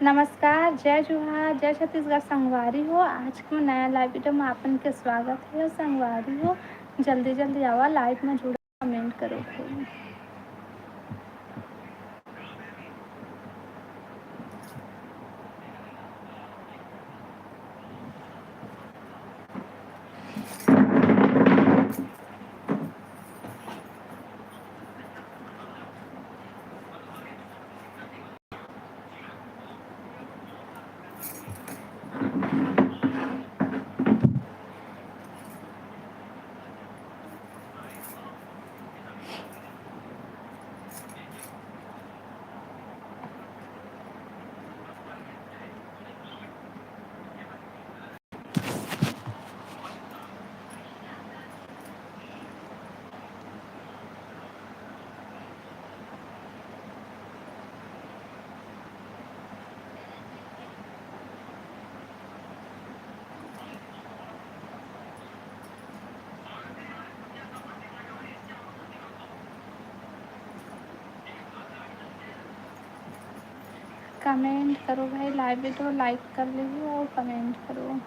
नमस्कार, जय जोहार, जय छत्तीसगढ़ संगवारी हो। आज के नया लाइव वीडियो में आपन के स्वागत है संगवारी हो। जल्दी जल्दी आवा लाइव में जुड़ो, कमेंट करो भाई। कमेंट करो भाई, लाइव वीडियो लाइक कर लीजिए और कमेंट करो।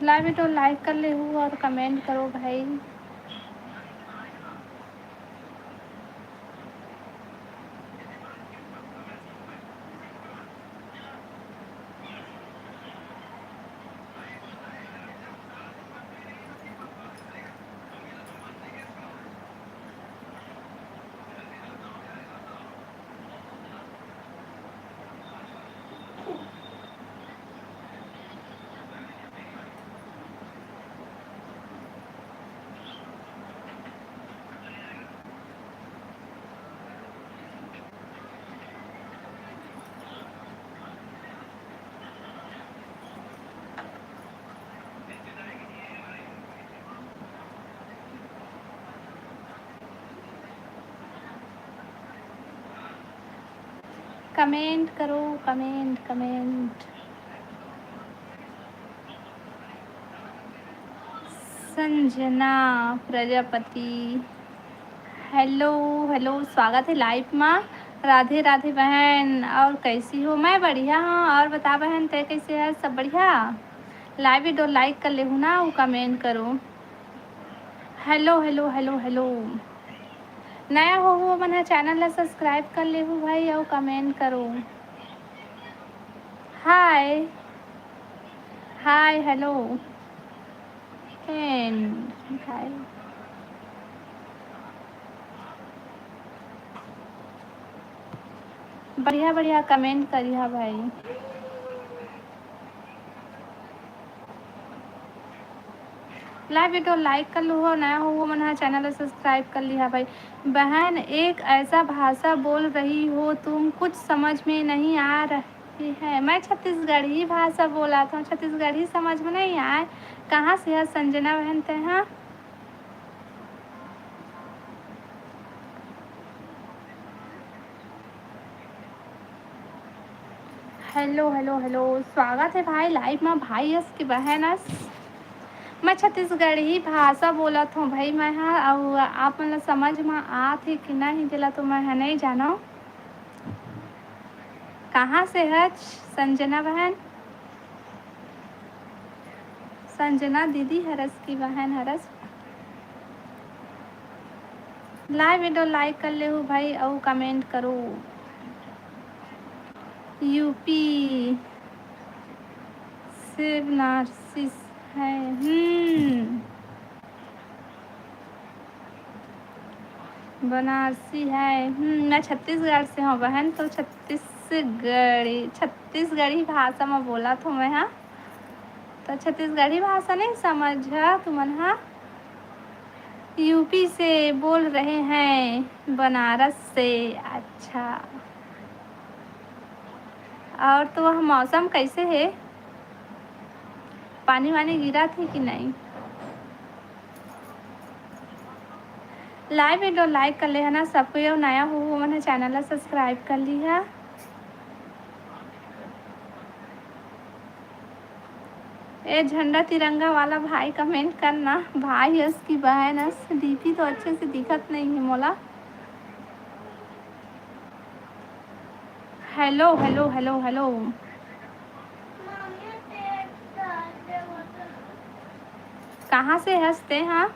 लाइव वीडियो लाइक कर ले हूँ और कमेंट करो भाई। कमेंट करो, comment comment. Sanjana Prajapati, hello hello, स्वागत है लाइव में। राधे राधे बहन, और कैसी हो? मैं बढ़िया हूँ। और बता बहन, ते कैसे है? सब बढ़िया। लाइव वीडियो लाइक कर ले हूँ ना, वो कमेंट करो। Hello hello hello hello. नया हो मन चैनल ला सब्सक्राइब कर ले हूँ भाई, और कमेंट करो। हाय हाय हेलो एंड हाय। बढ़िया बढ़िया कमेंट करिए भाई। लाइव वीडियो लाइक कर लो, हो नया हो मन चैनल सब्सक्राइब कर लिया भाई। बहन, एक ऐसा भाषा बोल रही हो तुम, कुछ समझ में नहीं आ रही है। मैं छत्तीसगढ़ी भाषा बोला था, छत्तीसगढ़ी समझ में नहीं आए। कहाँ से है संजना बहन ते? हाँ, हेलो हेलो हेलो, स्वागत है भाई लाइव में। भाई अस की बहन अस, मैं छत्तीसगढ़ी भाषा बोलत हूँ भाई। मैं हाँ, और आप मतलब समझ में आत ही कि नहीं दिला तो मैं है नहीं जानो। कहाँ से है संजना बहन? संजना दीदी हरस की बहन हरस। लाइव वीडियो लाइक कर ले हो भाई, और कमेंट करो। यूपी शिव नार्सिस है। बनारसी है। मैं छत्तीसगढ़ से हूँ बहन, तो छत्तीसगढ़ी भाषा में बोला तो मैं। हाँ, तो छत्तीसगढ़ी भाषा नहीं समझ तुमन? हाँ, यूपी से बोल रहे हैं, बनारस से। अच्छा। और तो वह मौसम कैसे है? पानी वानी गिरा थी कि नहीं? लाइव वीडियो लाइक कर ले है ना सबको, ये नया हो वो मैंने चैनल सब्सक्राइब कर ली है। ए झंडा तिरंगा वाला भाई कमेंट करना, भाई है उसकी बहन है, डीपी तो अच्छे से दिखत नहीं है मोला। Hello hello hello hello. कहाँ से हंसते हैं?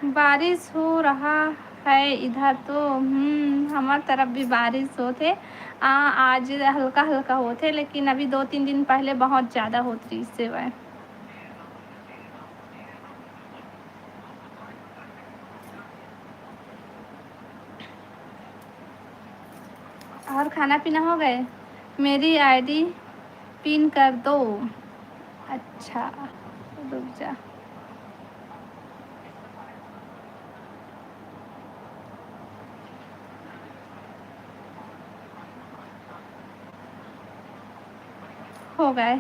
बारिश हो रहा है इधर तो। हमार तरफ भी बारिश होते। आज हल्का हल्का होते, लेकिन अभी 2-3 दिन पहले बहुत ज़्यादा होती इससे वह। और खाना पीना हो गए? मेरी आईडी पिन कर दो। अच्छा, रुक जा। हो गए।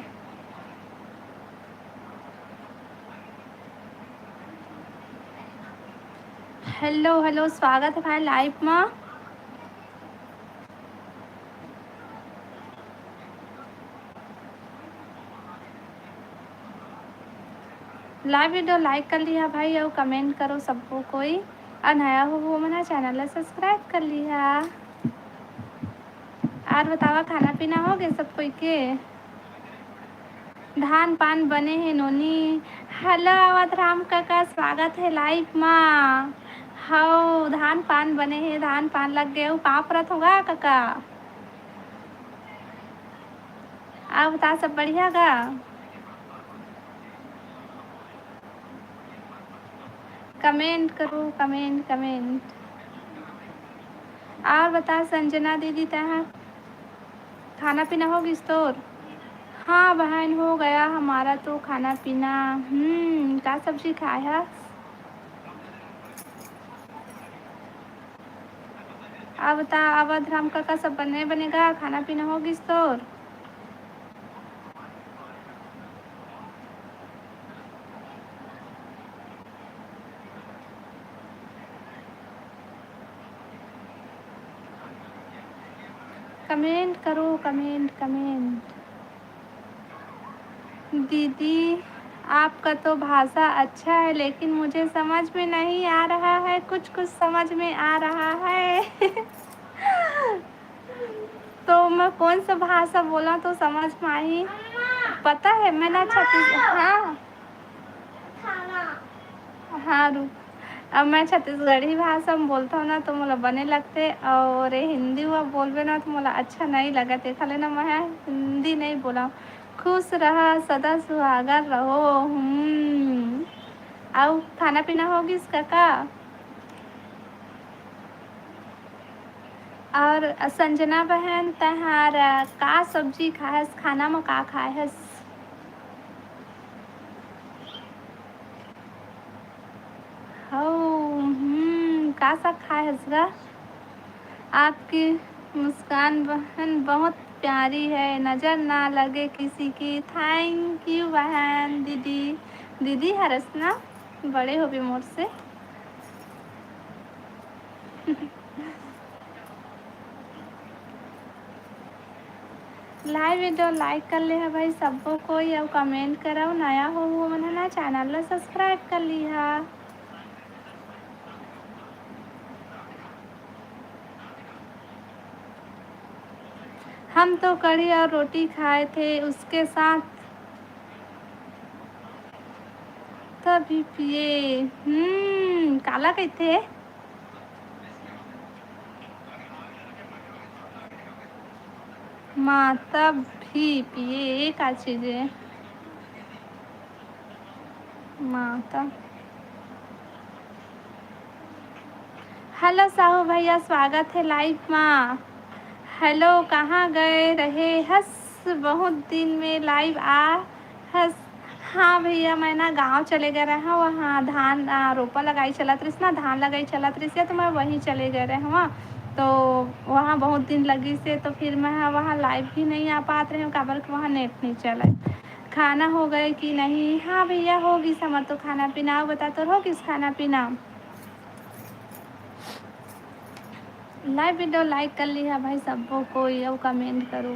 हेलो हेलो, स्वागत है भाई लाइव में। लाइव वीडियो लाइक कर लिया भाई, और कमेंट करो सबको कोई। और नया हो वो मैंने चैनल सब्सक्राइब कर लिया। और बतावा खाना पीना हो गए सब कोई के? धान पान बने हैं नोनी। हेलो अवधराम काका, स्वागत है लाइव में। हाउ धान पान बने हैं, धान पान लग गए हो, पाप रत होगा काका। आप बता सब बढ़िया गा? कमेंट करो, कमेंट कमेंट। और बता संजना दीदी तहाँ खाना पीना हो गई तोर? हाँ बहन, हो गया हमारा तो खाना पीना। क्या सब्जी खाया है? अब बता, अवधराम काका सब बनेगा, खाना पीना हो गई तोर? कमेंट करो, कमेंट कमेंट। दीदी आपका तो भाषा अच्छा है, लेकिन मुझे समझ में नहीं आ रहा है, कुछ कुछ समझ में आ रहा है। तो मैं कौन सा भाषा बोला तो समझ में आई? पता है मैं ना हाँ हाँ रुक। अब मैं छत्तीसगढ़ी भाषा में बोलता हूँ ना तो मुझे बने लगते, और ये हिंदी हुआ बोलबे ना तो मुझे अच्छा नहीं लगते, खाली ना मैं हिंदी नहीं बोला। खुश रहा सदा सुहागर रहो। आओ खाना पीना होगी इसका का? और संजना बहन तहारा का सब्जी खाए, खाना में का खाए है? हो का सा खाए है? आपकी मुस्कान बहन बहुत प्यारी है, नज़र ना लगे किसी की। थैंक यू बहन। दीदी दीदी हरस ना, बड़े हो भी मोर से। लाइव वीडियो लाइक कर ले है भाई सबको कोई, और कमेंट करो, नया हो वो मैंने ना चैनल सब्सक्राइब कर ली है। हम तो कढ़ी और रोटी खाए थे, उसके साथ तभी पिए। काला कहते। माँ तब भी पिए, एक आ चीज़ है माँ तब। हेलो साहू भैया, स्वागत है लाइव में। हेलो कहाँ गए रहे हस, बहुत दिन में लाइव आ हस। हाँ भैया मैं ना गांव चले गए रहे हैं, वहाँ धान रोपा लगाई चलत रही ना, धान लगाई चलत रही से, तो मैं वहीं चले गए रहे वहाँ। तो वहाँ बहुत दिन लगी से, तो फिर मैं वहाँ लाइव भी नहीं आ पाते रहे काबर के वहाँ नेट नहीं चला। खाना हो गए कि नहीं? हाँ भैया होगी समर, तो खाना पीना आओ बता तो होगी खाना पीना। लाइव वीडियो लाइक कर लिया भाई सबको, कोई और कमेंट करो।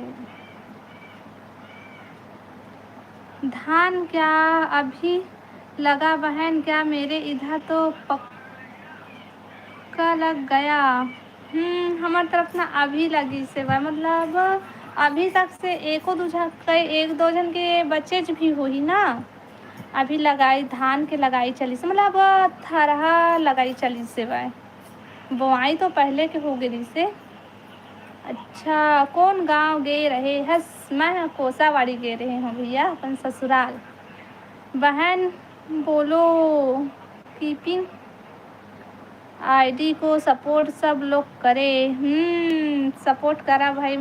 धान क्या अभी लगा बहन? क्या मेरे इधर तो पक्का लग गया। हमार तरफ ना अभी लगी से बा, मतलब अभी तक से एको दो जन कई एक दो जन के बच्चे भी हुई ना। अभी लगाई धान के लगाई चली से, मतलब थरहा लगाई चली से बा। बुआई तो पहले के हो गई से। अच्छा कौन गांव गए रहे हस? मैं कोसावाड़ी गए रहे हूँ भैया, अपन ससुराल। बहन बोलो कीपिंग आईडी को सपोर्ट सब लोग करे। सपोर्ट करा भाई।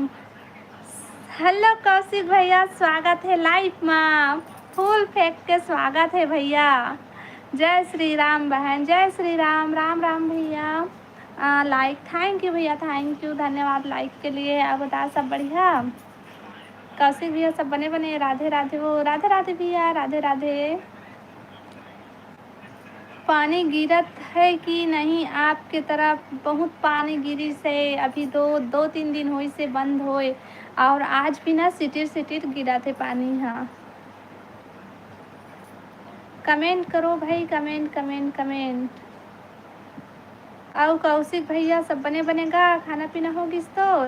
हेलो कौशिक भैया, स्वागत है लाइव में, फूल फेंक के स्वागत है भैया। जय श्री राम बहन, जय श्री राम, राम राम भैया। लाइक थैंक यू भैया, थैंक यू, धन्यवाद लाइक के लिए। आप बता सब बढ़िया? कौशिक भैया सब बने बने, राधे राधे, वो राधे राधे भैया, राधे राधे। पानी गिरत है कि नहीं आपके तरफ? बहुत पानी गिरी से, अभी दो तीन दिन हुई से बंद होए, और आज भी ना सिटिर सिटिर गिरा थे पानी। हाँ कमेंट करो भाई, कमेंट कमेंट कमेंट। और कौशिक भैया सब बने बनेगा, खाना पीना होगी तो?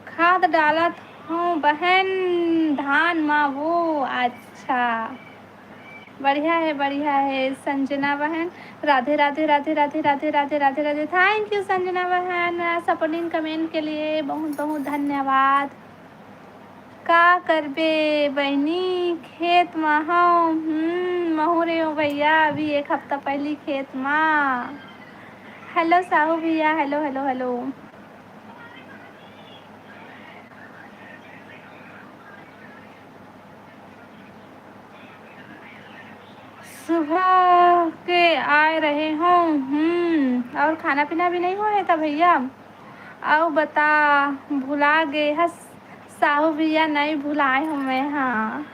खाद डालत हूँ बहन धान माँ, वो अच्छा बढ़िया है संजना बहन। राधे राधे राधे राधे राधे राधे राधे राधे, थैंक यू संजना बहन सपोर्टिंग कमेंट के लिए, बहुत बहुत धन्यवाद। का करबे बहनी खेत में हूँ? महू रे हो भैया, अभी एक हफ्ता पहली खेत में। हेलो साहू भैया, हेलो हेलो हेलो। सुबह के आए रहे हूँ। और खाना पीना भी नहीं हुआ था भैया? आओ बता भुला गए हस? साहू भैया नहीं भुलाए हूँ मैं, हाँ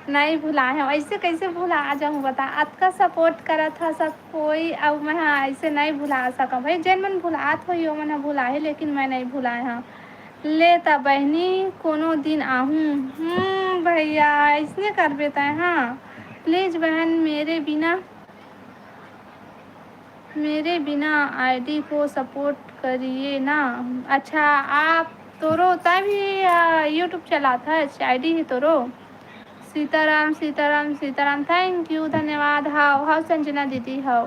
नहीं भुलाए हूँ, ऐसे कैसे भुला जाऊँ बता? आपका सपोर्ट करा था सब कोई, अब मैं हाँ ऐसे नहीं भुला सका भाई। जैन मन भुलात हो यो मन भुला है, लेकिन मैं नहीं भुलाए हाँ। ले ता बहनी कोनो दिन आहूँ। भैया ऐसने कर बेता है हाँ। प्लीज़ बहन मेरे बिना आईडी को सपोर्ट करिए ना। अच्छा आप तोरो तभी यूट्यूब चलाता है, आईडी ही तोरो। सीताराम सीताराम सीताराम, थैंक यू धन्यवाद। हाउ हाउ संजना दीदी हाउ?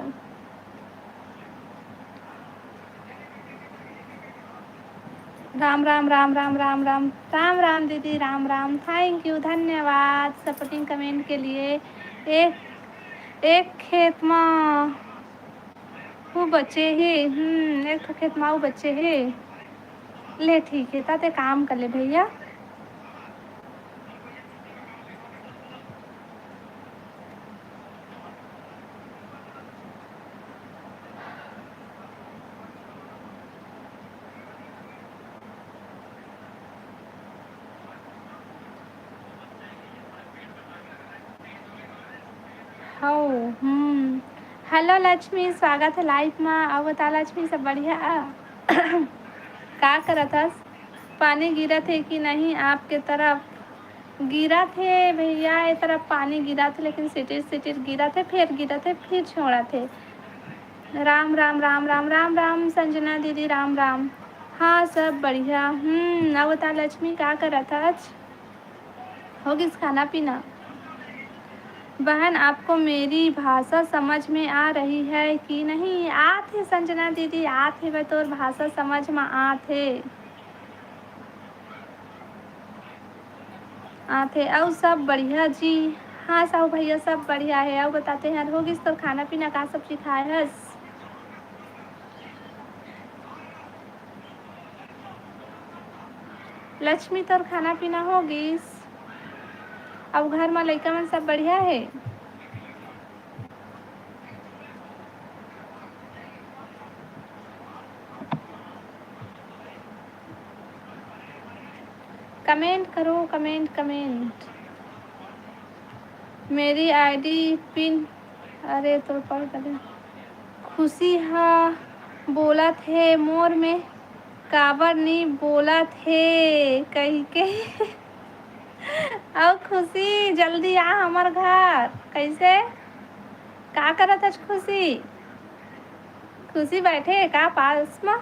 राम राम राम राम राम राम राम राम दीदी, राम राम, थैंक यू धन्यवाद सपोर्टिंग कमेंट के लिए। एक एक खेत में वो बच्चे ही। एक तो खेत में वो बच्चे ही। ले ठीक है, ताते काम कर ले भैया। हाउ हेलो लक्ष्मी, स्वागत है लाइफ में। अब बता लक्ष्मी सब बढ़िया? का करत हस? पानी गिरा थे कि नहीं आपके तरफ? गिरा थे भैया, ये तरफ पानी गिरा थे, लेकिन सिटिर सिटिर गिरा थे, फिर गिरा थे, फिर छोड़ा थे। राम राम राम राम राम राम संजना दीदी, राम राम। हाँ सब बढ़िया। अब बता लक्ष्मी का करत हस? होगी खाना पीना? बहन आपको मेरी भाषा समझ में आ रही है कि नहीं? आथे संजना दीदी, आथे भाई, तोर भाषा समझ में आथे। आथे और सब बढ़िया जी। हाँ साहू भैया सब बढ़िया है। और बताते हैं होगी तो खाना पीना का सब्जी खाए हस? लक्ष्मी तोर खाना पीना होगिस? अब घर में लइका मन सब बढ़िया है? कमेंट करो, कमेंट कमेंट। मेरी आईडी पिन। अरे तो पढ़ कर खुशी हा बोला थे मोर में काबर नी बोला थे कही के। अब खुशी जल्दी आ हमार घर। कैसे का करत है खुशी? खुशी बैठे का पास में?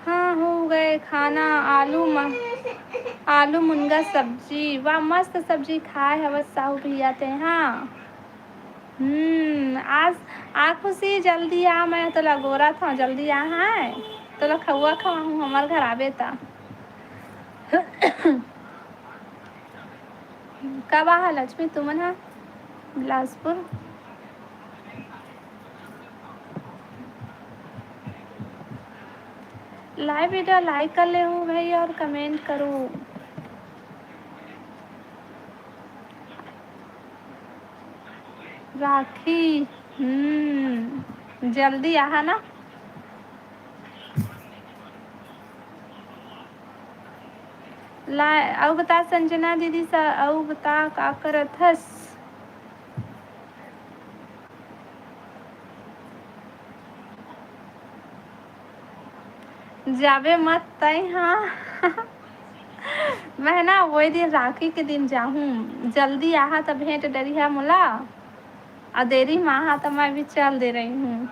हाँ हो गए खाना। आलू मुनगा सब्जी। वाह मस्त सब्जी खाए हवस साहू भैया ते। हाँ आज आ खुशी जल्दी आ, मैं तो लगोरा था जल्दी आ। है तो खौआ खवाऊँ हमार घर आवे ता। कब आ लक्ष्मी तुमन? है बिलासपुर। लाइव वीडियो लाइक कर ले हूँ भाई और कमेंट करूँ। राखी जल्दी आ ना। ला और बता संजना दीदी सा और बता का करत हस? जाबे मत तय। हाँ मैं ना वही दिन राखी के दिन जाऊँ। जल्दी आहा तो भेंट डरिया मोला और देरी में आहा तो मैं भी चल दे रही हूँ।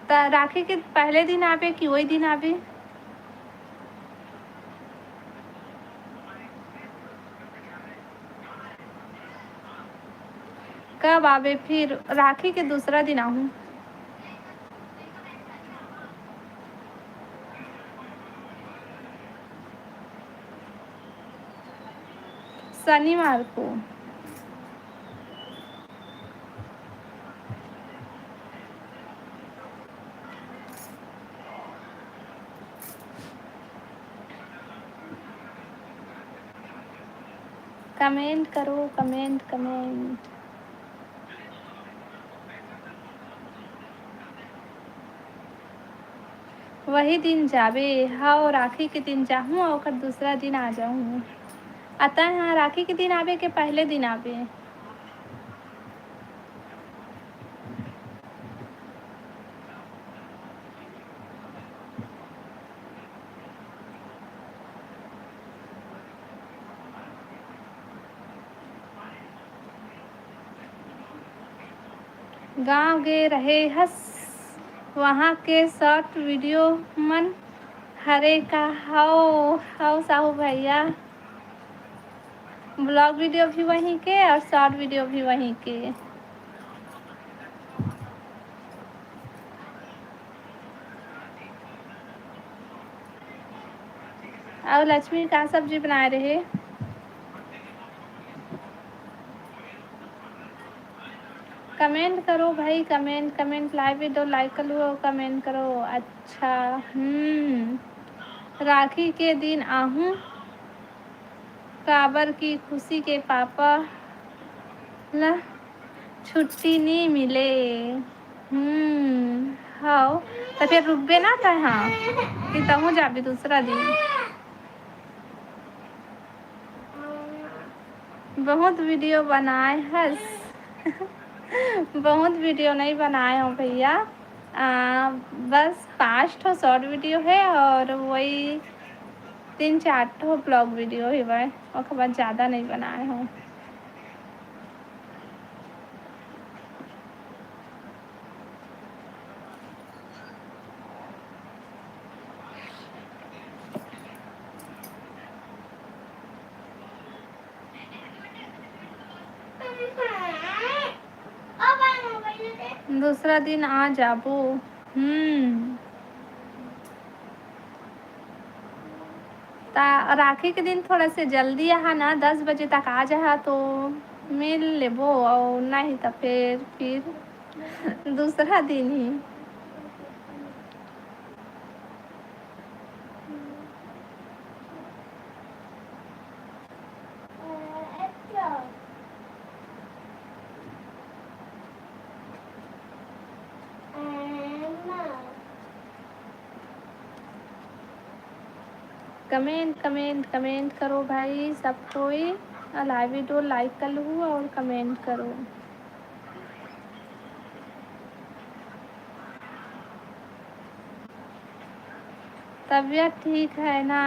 तो राखी के पहले दिन आवे कि वही दिन आवे? कब आवे फिर? राखी के दूसरा दिन आऊँ? शनिवार को। कमेंट करो, कमेंट कमेंट। वही दिन जाबे। हाँ राखी के दिन जाऊँ और दूसरा दिन आ जाऊँ। अतः हाँ राखी के दिन आवे के पहले दिन आवे? गांव गे रहे हस वहाँ के शॉर्ट वीडियो मन हरे का हाउ हाउ साहू भैया। ब्लॉग वीडियो भी वहीं के और शॉर्ट वीडियो भी वहीं के। और लक्ष्मी का सब्जी बनाए रहे? कमेंट करो भाई, comment comment. Live video like कर लो, कमेंट करो। अच्छा राखी के दिन आहूँ काबर की खुशी के पापा ला छुट्टी नहीं मिले। हाँ तो फिर रुकबे ना था। हाँ कि तहूँ जाबे दूसरा दिन? बहुत वीडियो बनाए हस। बहुत वीडियो नहीं बनाए हो भैया। बस 5 ठो शॉर्ट वीडियो है और वही 3-4 ठो ब्लॉग वीडियो है वह। और बाद ज़्यादा नहीं बनाए हो। दूसरा दिन आ जाबो। हम्म। राखी के दिन थोड़ा से जल्दी आहा ना, 10 बजे तक आ जा तो मिल लेबो, और नहीं तो फिर दूसरा दिन ही। कमेंट कमेंट कमेंट करो भाई सब कोई, लाइव वीडियो लाइक कर लो और कमेंट करो। तबीयत ठीक है ना?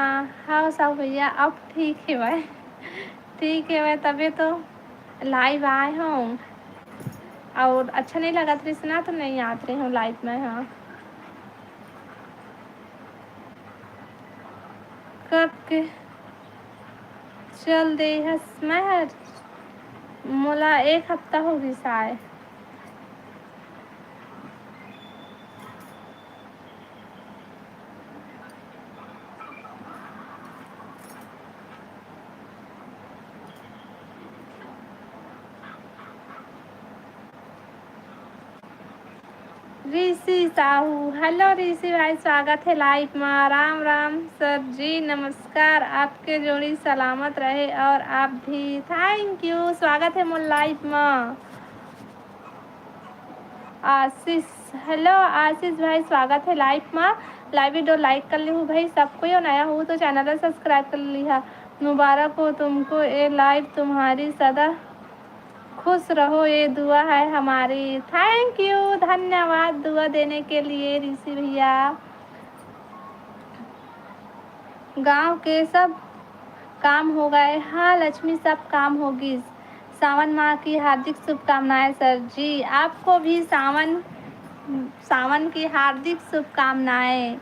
हाँ साहू भैया अब ठीक है भाई। ठीक है भाई, तभी तो लाइव आए हूँ। और अच्छा नहीं लगा तृष्णा तो नहीं आते रहे हूँ लाइव में। हाँ कब के चल दे हस महर, मोला 1 हफ्ता होगी शायद। ऋषि साहू, हेलो ऋषि भाई, स्वागत है लाइव में। राम राम सर जी, नमस्कार, आपके जोड़ी सलामत रहे और आप भी। थैंक यू, स्वागत है मोर लाइव में। आशीष, हेलो आशीष भाई, स्वागत है लाइव में। लाइव वीडियो लाइक कर ली हूँ भाई सबको, यो नया हो तो चैनल सब्सक्राइब कर लिया। मुबारक हो तुमको ये लाइव, तुम्हारी सदा खुश रहो ये दुआ है हमारी। थैंक यू, धन्यवाद दुआ देने के लिए ऋषि भैया। गांव के सब काम हो गए? हाँ लक्ष्मी, सब काम होगी। सावन माह की हार्दिक शुभकामनाएं सर जी, आपको भी सावन की हार्दिक शुभकामनाएं।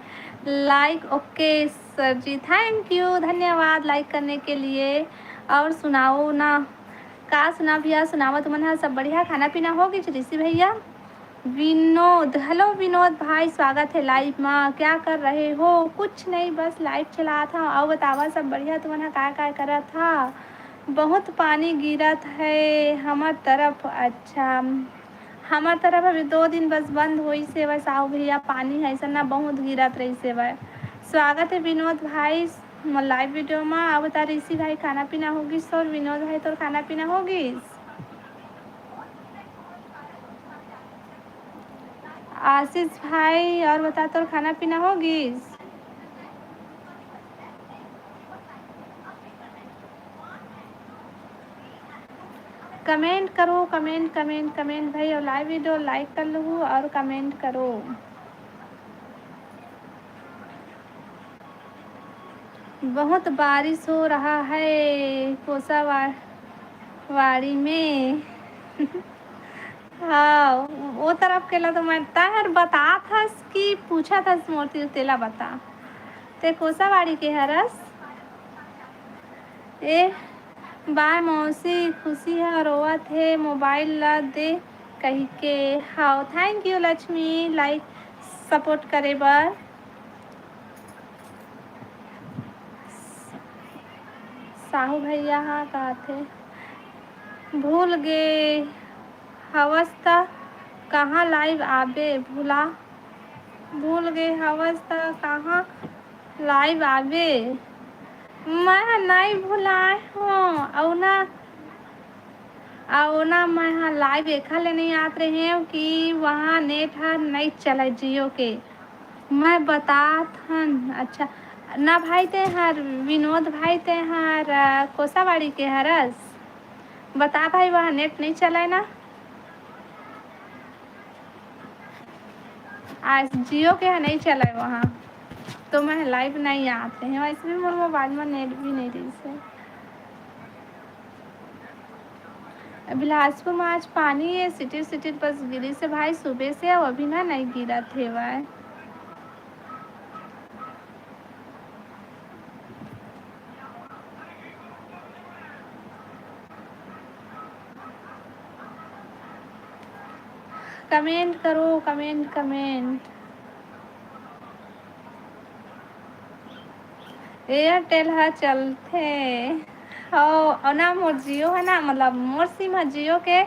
Like okay sir ji, thank you, धन्यवाद लाइक करने के लिए। और सुनाओ ना, का सुना भैया, सुनाओ तुमने सब बढ़िया, खाना पीना होगी ऋषि भैया? विनोद, हेलो विनोद भाई, स्वागत है लाइव में। क्या कर रहे हो? कुछ नहीं, बस लाइव चला था। और बतावा सब बढ़िया, तुम्हारा क्या करा था? बहुत पानी गिरत है हमार तरफ। अच्छा, हमार तरफ अभी 2 दिन बस बंद हुई से बस। आओ भैया, पानी है ऐसा ना, बहुत गिरत रही से वह। स्वागत है विनोद भाई लाइव वीडियो में। अब बता ऋषि भाई, खाना पीना होगी? और विनोद भाई तो खाना पीना होगी? आशीष भाई और बता, तो खाना पीना होगी? कमेंट करो, कमेंट कमेंट कमेंट भाई, और लाइव वीडियो लाइक कर लो और कमेंट करो। बहुत बारिश हो रहा है कोसावाड़ी में। हाँ वो तरफ के ला तो मैं ताहर बता था कि पूछा था मूर्ति तेला बता ते कोसावाड़ी के हरस ए बाय मौसी, खुशी है रोवत है मोबाइल ला दे कही के। हाँ thank you Lakshmi, like support करे बर। साहू भैया हाँ कहा थे, भूल गए हवस त कहाँ लाइव आबे भूल गए हवस त कहाँ लाइव आबे। मैं नहीं भुलाए हूँ और ना मैं हाँ लाइव देखा ले नहीं आते रहे हैं कि वहाँ नेट है नहीं चला जियो के। मैं बता था। अच्छा ना भाई ते हर विनोद भाई ते हर कोसावाड़ी के हरस बता भाई, वहाँ नेट नहीं चला है ना? आज जियो के यहाँ नहीं चला है वहाँ, तो मैं लाइव नहीं आते हैं। वैसे भी मेरे मोबाइल में नेट भी नहीं रही से। बिलासपुर में आज पानी है, सिटी सिटी बस गिरी से भाई सुबह से, अब अभी ना नहीं गिरा थे भाई। कमेंट करो, कमेंट कमेंट। एयरटेल है चलते हो और ना मोर जियो है ना, मतलब मोर सिम है जियो के,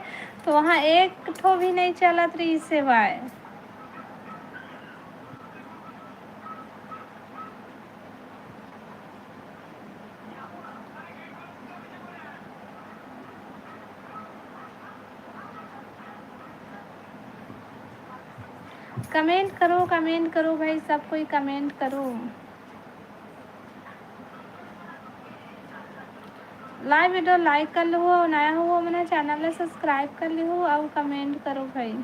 तो वहाँ एक ठो भी नहीं चलत रही सेवाएं। कमेंट करो भाई, सब कोई कमेंट करो। लाइव वीडियो लाइक कर लो, नया हो मैंने चैनल सब्सक्राइब कर ली हो और कमेंट करो भाई।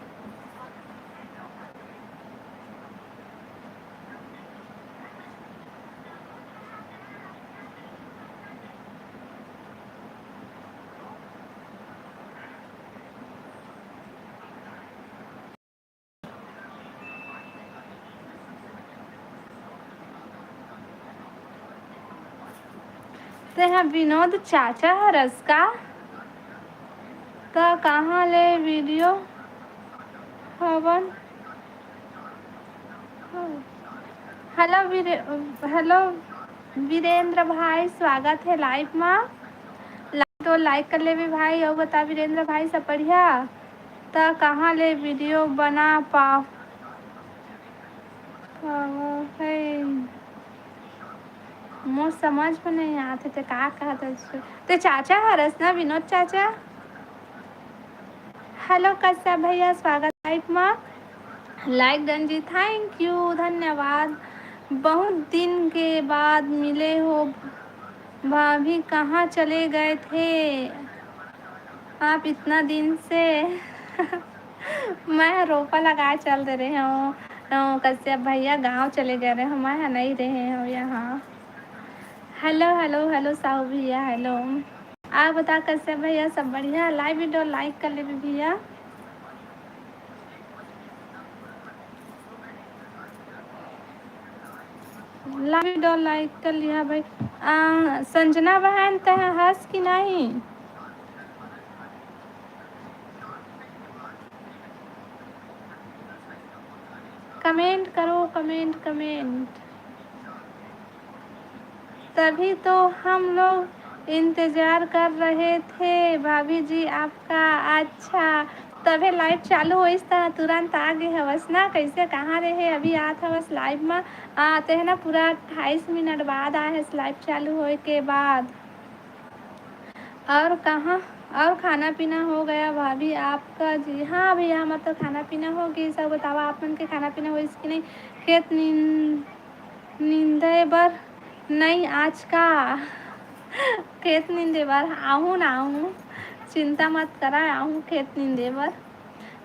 ते हैं विनोद चाचा हरस का, तो कहाँ ले वीडियो हवन। हेलो वीरेंद्र भाई, स्वागत है लाइव में। लाइक तो लाइक कर ले भी भाई, और बता वीरेंद्र भाई सब बढ़िया। तो कहाँ ले वीडियो बना पाओ है, मुझ समझ में नहीं आते थे का कहते तो चाचा हरस ना, विनोद चाचा। हेलो कश्यप भैया, स्वागत लाइव में। लाइक डन जी, थैंक यू, धन्यवाद। बहुत दिन के बाद मिले हो भाभी, कहाँ चले गए थे आप इतना दिन से। मैं रोपा लगाए चल दे रहे हूँ कश्यप भैया, गांव चले गए रहे, हम यहाँ नहीं रहे हैं यहाँ। हेलो हेलो हेलो साहू भैया, हेलो। आप बता कश्यप भैया सब बढ़िया। लाइव वीडियो लाइक कर ले भैया। लाइव वीडियो लाइक कर लिया भाई। संजना बहन तह हंस की नहीं। कमेंट करो, कमेंट कमेंट। तभी तो हम लोग इंतज़ार कर रहे थे भाभी जी आपका। अच्छा, तभी लाइव चालू हो इस तरह तुरंत आ गए हवस ना। कैसे कहाँ रहे अभी आत हवस लाइव में। आते हैं ना पूरा 28 मिनट बाद आए हैं लाइव चालू होए के बाद। और कहाँ, और खाना पीना हो गया भाभी आपका जी। हाँ भैया हमारा तो खाना पीना हो गई। सब बतावा आप मन के खाना पीना हो इसकी नहीं। खेत नींदे बर नहीं आज का। खेत नींदे बर आहूँ ना आहूँ, चिंता मत करा, आहूँ खेत नींदे बर।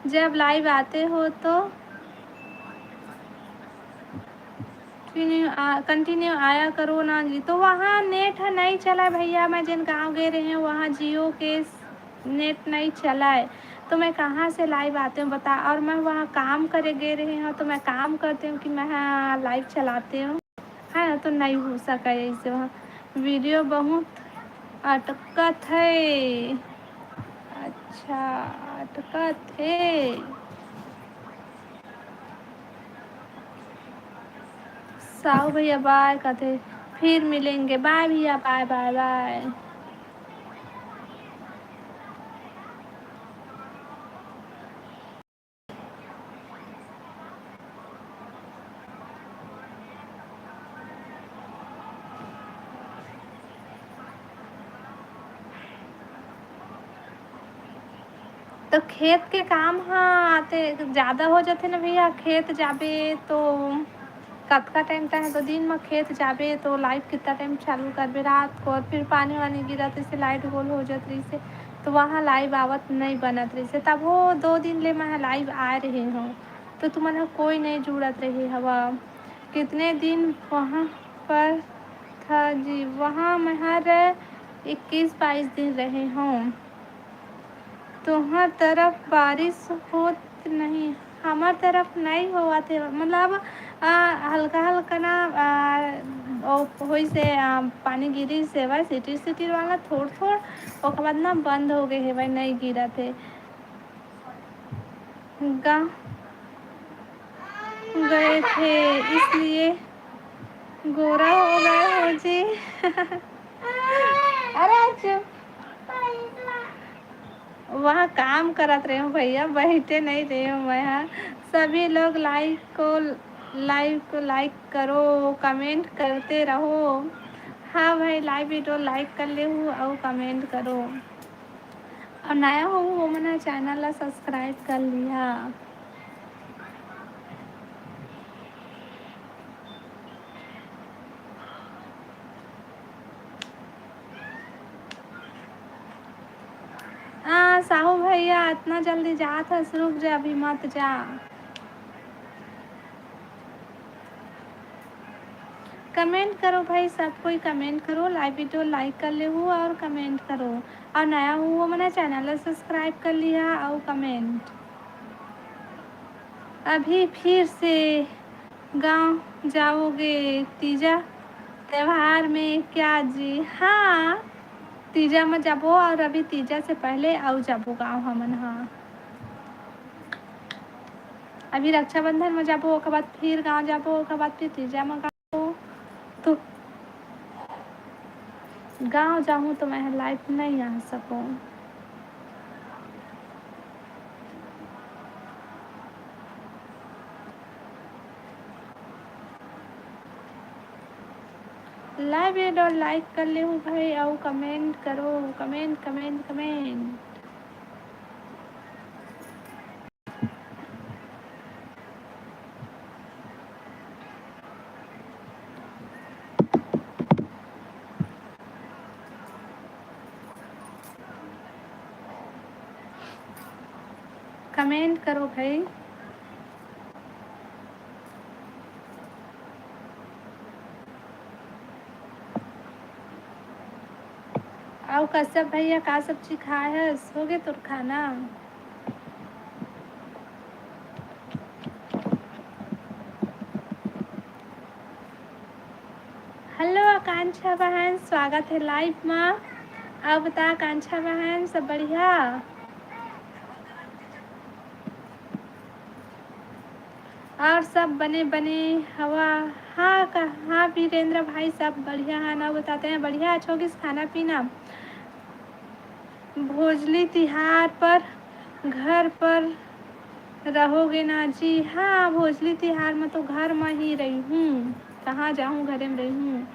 जब लाइव आते हो तो कंटिन्यू आया करो ना जी। तो वहाँ नेट नहीं चला भैया, मैं जिन गाँव गए रहे हैं वहाँ जियो के नेट नहीं चला है, तो मैं कहाँ से लाइव आते हूँ बता। और मैं वहाँ काम करे गए रहे हूँ, तो मैं काम करती हूँ कि मैं हाँ लाइव चलाते हूँ, है ना। तो नहीं हो सका ऐसे, वहाँ वीडियो बहुत अटकत है। अच्छा, अटकत है। साहू भैया बाय कहते, फिर मिलेंगे। बाय भैया, बाय बाय बाय। तो खेत के काम हाँ आते ज़्यादा हो जाते ना भैया, खेत जाबे तो कतका टाइम तक है, तो दिन में खेत जाबे तो लाइट कितना टाइम चालू करबे रात को, और फिर पानी वानी गिरत से लाइट गोल हो जात रही से, तो वहाँ लाइव आवत नहीं बनत रही से। तब वो 2 दिन ले मैं लाइव आ रहे हूँ, तो तुम्हारा कोई नहीं जुड़त रही हवा। कितने दिन वहाँ पर था जी। वहाँ मैं हर 21-22 दिन रहे हूँ। तुहर तरफ बारिश होत नहीं, हमार तरफ नहीं हुआ थे, मतलब हल्का हल्का ना हो से पानी गिरी से भाई, सिटी सिटी वाला थोड़ थोड़, और बाद ना बंद हो गए है भाई, नहीं गिरा थे। गाँव गए थे इसलिए गोरा हो गए हो जी। अरे चुप, वहाँ काम करत रहे हूँ भैया, बैठे नहीं रहे हूँ मैं यहाँ। सभी लोग लाइव को लाइक करो, कमेंट करते रहो। हाँ भाई, लाइव वीडियो लाइक कर ले हूँ और कमेंट करो। और नया हो वो मैंने चैनल ला सब्सक्राइब कर लिया। हाँ साहू भैया, इतना जल्दी जात है, रुक जा, अभी मत जा। कमेंट करो भाई, सब कोई कमेंट करो, लाइव वीडियो लाइक कर ले हूँ और कमेंट करो। और नया हुआ मैंने चैनल सब्सक्राइब कर लिया और कमेंट। अभी फिर से गांव जाओगे तीजा त्योहार में क्या जी? हाँ, तीजा में जाबो और अभी तीजा से पहले आओ जाबो गाँव हमन। हाँ, अभी रक्षाबंधन में जाबो, ओकर बाद फिर गाँव जाबो, ओकर बाद फिर तीजा में गाँव। तो गाँव जाऊँ तो मैं लाइव नहीं आ सकूँ। लाइव वीडियो लाइक कर ले हूँ भाई और कमेंट करो, कमेंट कमेंट कमेंट। कमेंट करो भाई। और कश्यप भैया का सब्जी खाए है? हो गए तुर खाना? हेलो आकांक्षा बहन, स्वागत है लाइव में। आप बता आकांक्षा बहन, सब बढ़िया? और सब बने बने हवा। हाँ हाँ वीरेंद्र भाई, सब बढ़िया है ना? बताते हैं बढ़िया। अच्छा होगी खाना पीना? भोजली तिहार पर घर पर रहोगे ना जी? हाँ, भोजली तिहार में तो घर में ही रही हूँ, कहाँ जाऊँ, घरे में रही हूँ।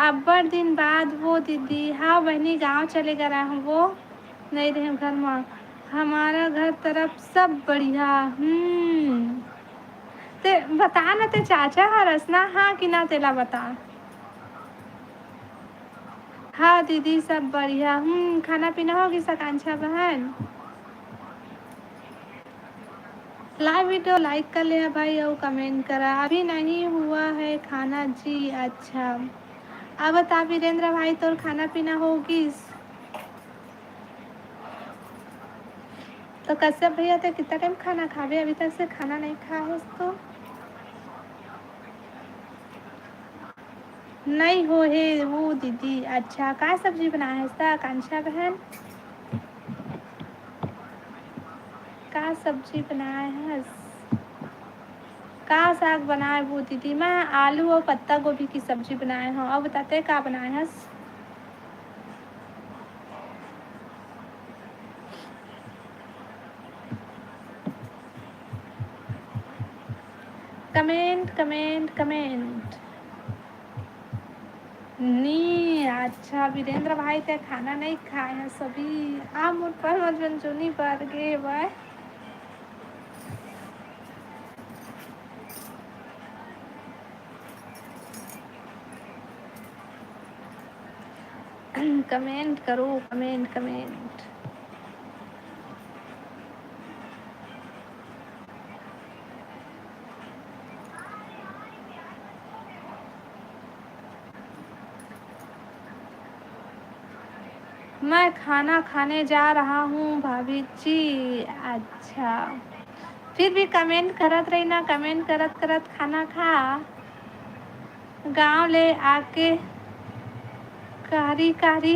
अब बड़ दिन बाद वो दीदी। हाँ बहनी, गांव चले गए हैं वो, नहीं रहे घर में। हमारा घर तरफ सब बढ़िया। ते बता ना, ते चाचा हरस ना? हाँ कि ना, तेला बता। हाँ दीदी, सब बढ़िया। खाना पीना होगी सकांक्षा बहन? लाइव वीडियो लाइक कर लिया भाई और कमेंट करा। अभी नहीं हुआ है खाना जी? अच्छा, अब बता वीरेंद्र भाई, तो खाना पीना होगी? तो कश्यप भैया, तो कितना टाइम खाना खावे? अभी तक से खाना नहीं खा है तो? नहीं हो है वो दीदी। अच्छा, का सब्जी बनाया है सा आकांक्षा बहन? का सब्जी बनाया है? का साग बनाए वो दीदी? मैं आलू और पत्ता गोभी की सब्जी बनाए हूँ। और बताते का बनाए हैं? Comment comment comment. नी अच्छा वीरेंद्र भाई, ते खाना नहीं खाए हैं सभी। आम पर मंचूनी पर गे भाई। कमेंट करो, कमेंट कमेंट। मैं खाना खाने जा रहा हूँ भाभी जी। अच्छा, फिर भी कमेंट करत रही ना, कमेंट करत करत खाना खा। गांव ले आके कारी कारी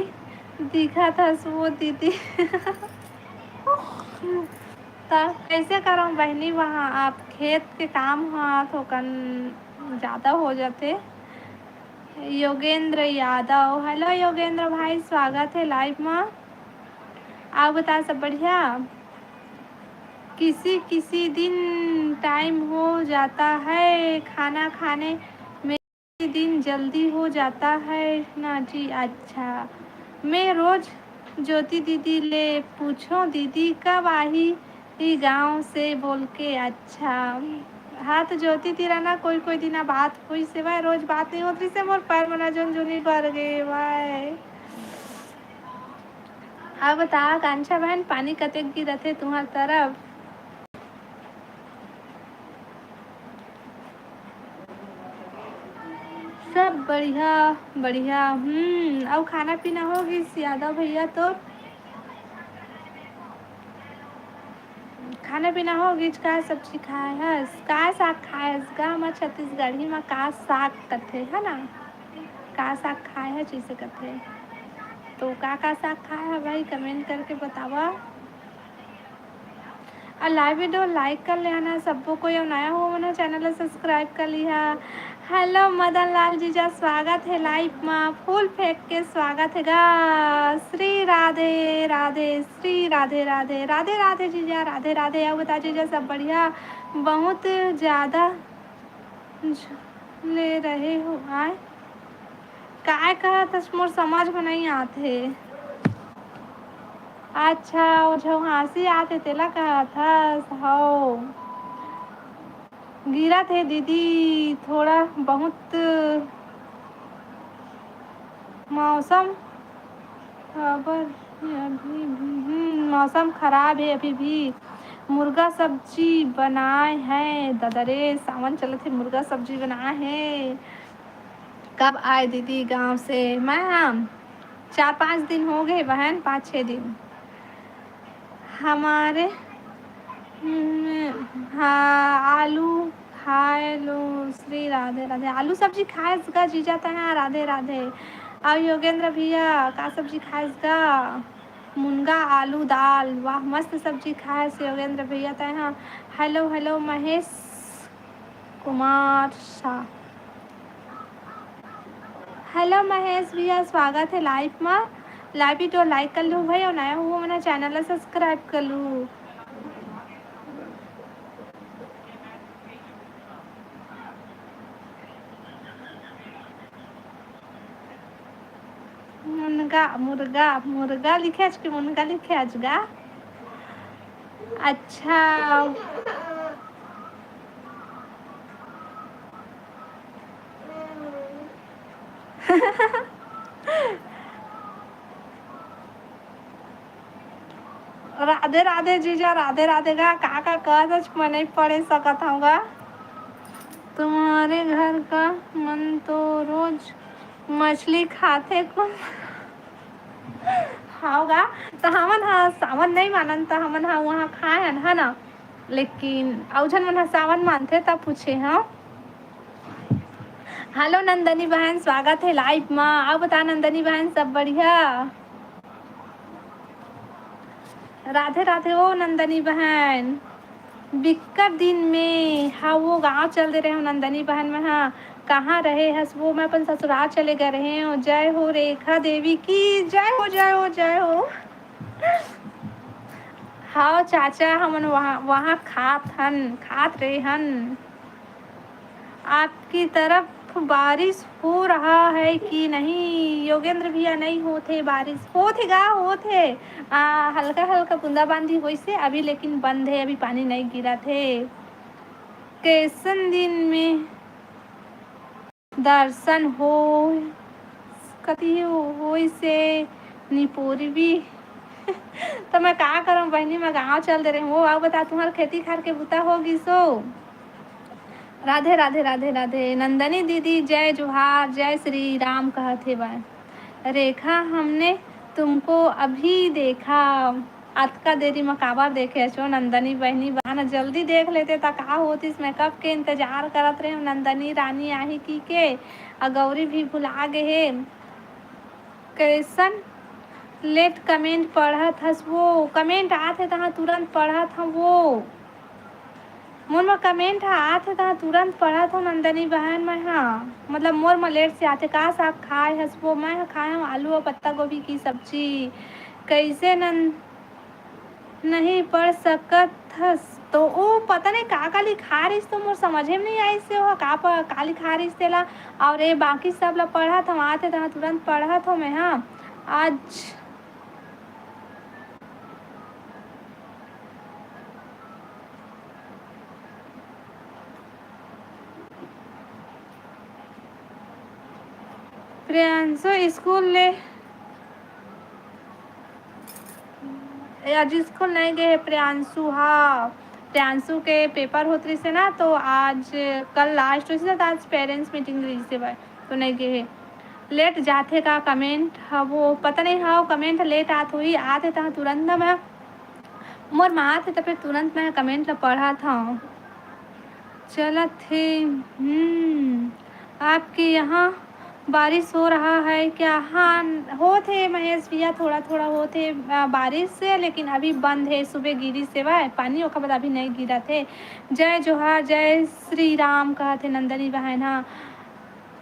दिखा था वो दीदी। तो कैसे करूँ बहनी, वहाँ आप खेत के काम हाँ थोकन ज़्यादा हो जाते। योगेंद्र यादव, हेलो योगेंद्र भाई, स्वागत है लाइव में। आप बता सब बढ़िया। किसी किसी दिन टाइम हो जाता है खाना खाने में, दिन जल्दी हो जाता है ना जी। अच्छा, मैं रोज ज्योति दीदी ले पूछो दीदी कब आई गांव से बोल के। अच्छा हाँ, तो ज्योति तेरा ना कोई कोई दिन बात हुई से भाई, रोज बात नहीं होती से मोर पैर मना जोन जोनी कर गए भाई। अब बता कांक्षा बहन, पानी कतेक गिरत है तुम्हार तरफ? सब बढ़िया बढ़िया। अब खाना पीना होगी यादव भैया तो? खाना पीना होगी, का सब्जी खाए हस, का साग खाए हस गा? हम छत्तीसगढ़ी में का साग कथे है ना, का साग खाए है जैसे कथे। तो का साग खाए है भाई, कमेंट करके बतावा। और लाइव वीडियो लाइक कर लेना सबको, कोई नया हो मना चैनल सब्सक्राइब कर लिया। हेलो मदन लाल जीजा, स्वागत है लाइव में, फूल फेंक के स्वागत है गा। श्री राधे राधे, श्री राधे राधे, राधे राधे जीजा, राधे राधे। अब बता जीजा सब बढ़िया? बहुत ज़्यादा ले रहे हो आए, काय कहा तो मोर समझ में नहीं आते। अच्छा वो जो हंसी आते तेला कहा था हो। गिरा थे दीदी थोड़ा बहुत, मौसम खबर अभी भी, मौसम खराब है अभी भी। मुर्गा सब्जी बनाए हैं ददरे, सावन चले थे मुर्गा सब्जी बनाए हैं। कब आए दीदी गांव से? मैं हम 4-5 दिन हो गए बहन, 5-6 दिन हमारे। हाँ आलू खाए लो, श्री राधे राधे। आलू सब्जी खाए गा जीजा तहाँ, राधे राधे। अब योगेंद्र भैया का सब्जी खाए गा? मुनगा आलू दाल, वाह मस्त सब्जी खाए से योगेंद्र भैया तहाँ। Hello hello Mahesh Kumar Shah, hello Mahesh भैया, स्वागत है लाइव में। लाइव तो लाइक कर लो भाई, और नया हुआ मैंने चैनल सब्सक्राइब कर लूँ। मुनगा मुर्गा मुर्गा लिखे आज के मुनगा लिखे आज गा। अच्छा राधे राधे जीजा, राधे राधे गा। का कह मैं नहीं पढ़ सकत हूँगा। तुम्हारे घर का मन तो रोज मछली खाते को होगा। तो हमन हा सावन नहीं मानन, तो हमन हा वहाँ खाए है ना, लेकिन औझन मन हा सावन मानते तब पूछे। हाँ हेलो नंदनी बहन, स्वागत है लाइव में। अब बता नंदनी बहन सब बढ़िया? राधे राधे ओ नंदनी बहन। बिक्कर दिन में हाँ वो गांव चल दे रहे हो नंदनी बहन में। हाँ कहाँ रहे हस? वो मैं अपन ससुराल चले गए रहे हो। जय हो रेखा देवी की, जय हो जय हो जय हो। हाँ चाचा हमन वहाँ वहाँ खात रहे हन। आपकी तरफ बारिश हो रहा है कि नहीं? योगेंद्र भैया नहीं होते बारिश, होते गा होते। हल्का हल्का बूंदाबांदी हुई से अभी, लेकिन बंद है अभी, पानी नहीं गिरा थे। कैसन दिन में दर्शन हो कती हो से निपोरी भी तो मैं का करूँ बहनी, मैं गाँव चल दे रही हूँ। आओ बता तुम्हारा खेती खार के बुता होगी सो। राधे राधे राधे राधे। नंदनी दीदी जय जोहार, जय श्री राम कहते बा। रेखा हमने तुमको अभी देखा, अतका देरी में काबर देखे छो नंदनी बहनी बहन? जल्दी देख लेते तो का होती, मैं कब के इंतजार करत रहे। नंदनी रानी आही की के, गौरी भी भुला गए। कैसन लेट कमेंट पढ़त हस वो कमेंट आत है तहाँ तुरंत पढ़त हम वो मोर में कमेंट ह आत हे तहाँ तुरंत पढ़त हो नंदनी बहन मैं हाँ मतलब मोर में लेट से आते का साग खाए हस वो मैं खाए हम आलू और पत्ता गोभी की सब्जी कैसे नहीं पढ़ सकत हस तो वो पता नहीं का लिखा रहीस तो मोर समझे में नहीं आई से वो का लिखा रहीस तेला और ये बाकी सब ला पढ़त हम आते तहाँ तुरंत पढ़त हो मैं हाँ आज प्रियांशु स्कूल ले आज स्कूल नहीं गए प्रियांशु हाँ प्रियांशु के पेपर होते से ना तो आज कल लास्ट हुई तो आज पेरेंट्स मीटिंग रही से भाई तो नहीं गए लेट जाते का कमेंट हाँ वो पता नहीं हाँ कमेंट लेट आत हुई आते था तुरंत ना मैं मोर माँ थे तो फिर तुरंत मैं कमेंट ला पढ़ा था चला थे आपके यहाँ बारिश हो रहा है क्या हाँ हो थे महेश भैया थोड़ा थोड़ा हो थे बारिश से लेकिन अभी बंद है सुबह गिरी से वह पानी ओखा बाद अभी नहीं गिरा थे जय जोहार जय श्री राम कहा थे नंदनी बहन हाँ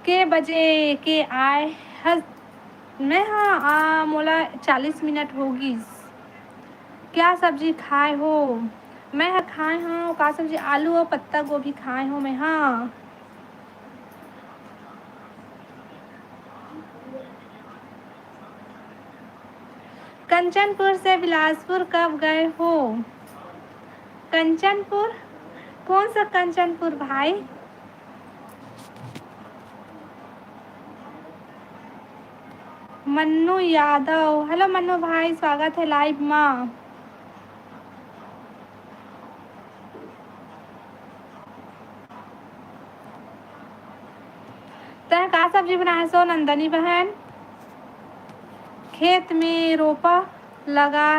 के बजे के आए हस मैं हाँ मोला 40 मिनट होगी क्या सब्जी खाए हो मैं हाँ खाए हाँ का सब्जी आलू और पत्ता गोभी खाए हो मैं हाँ कंचनपुर से बिलासपुर कब गए हो कंचनपुर कौन सा कंचनपुर भाई मन्नू यादव हेलो मन्नू भाई स्वागत है लाइव में तह का सब्जी बनाए सो नंदनी बहन खेत में रोपा लगा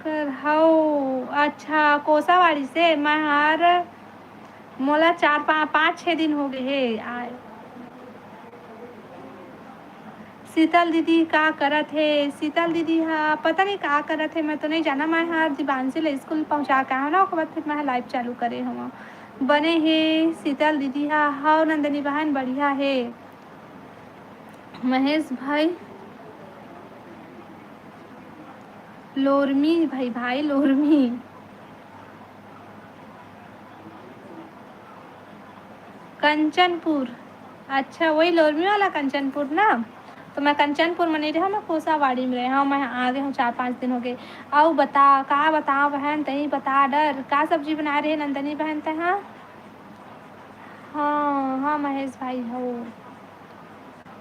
कर हो अच्छा कोसावाड़ी से मैं हर मोला 4 5 6 दिन हो गए है शीतल दीदी का करत है शीतल दीदी हाँ पता नहीं का करत है मैं तो नहीं जाना मैं हाँ दिवानसी ले स्कूल पहुँचा के ना उसके बाद फिर मैं लाइव चालू करे हम बने है शीतल दीदी हाँ हाँ नंदनी बहन बढ़िया है महेश भाई लोरमी भाई लोरमी कंचनपुर अच्छा वही लोरमी वाला कंचनपुर ना तो मैं कंचनपुर में नहीं रहा मैं कोसावाड़ी में रहा हूँ मैं आ गए हूँ 4 5 दिन हो गए आओ बता का बताओ बहन तही बता डर का सब्जी बना रहे नंदनी बहन तहाँ हाँ हाँ महेश भाई हो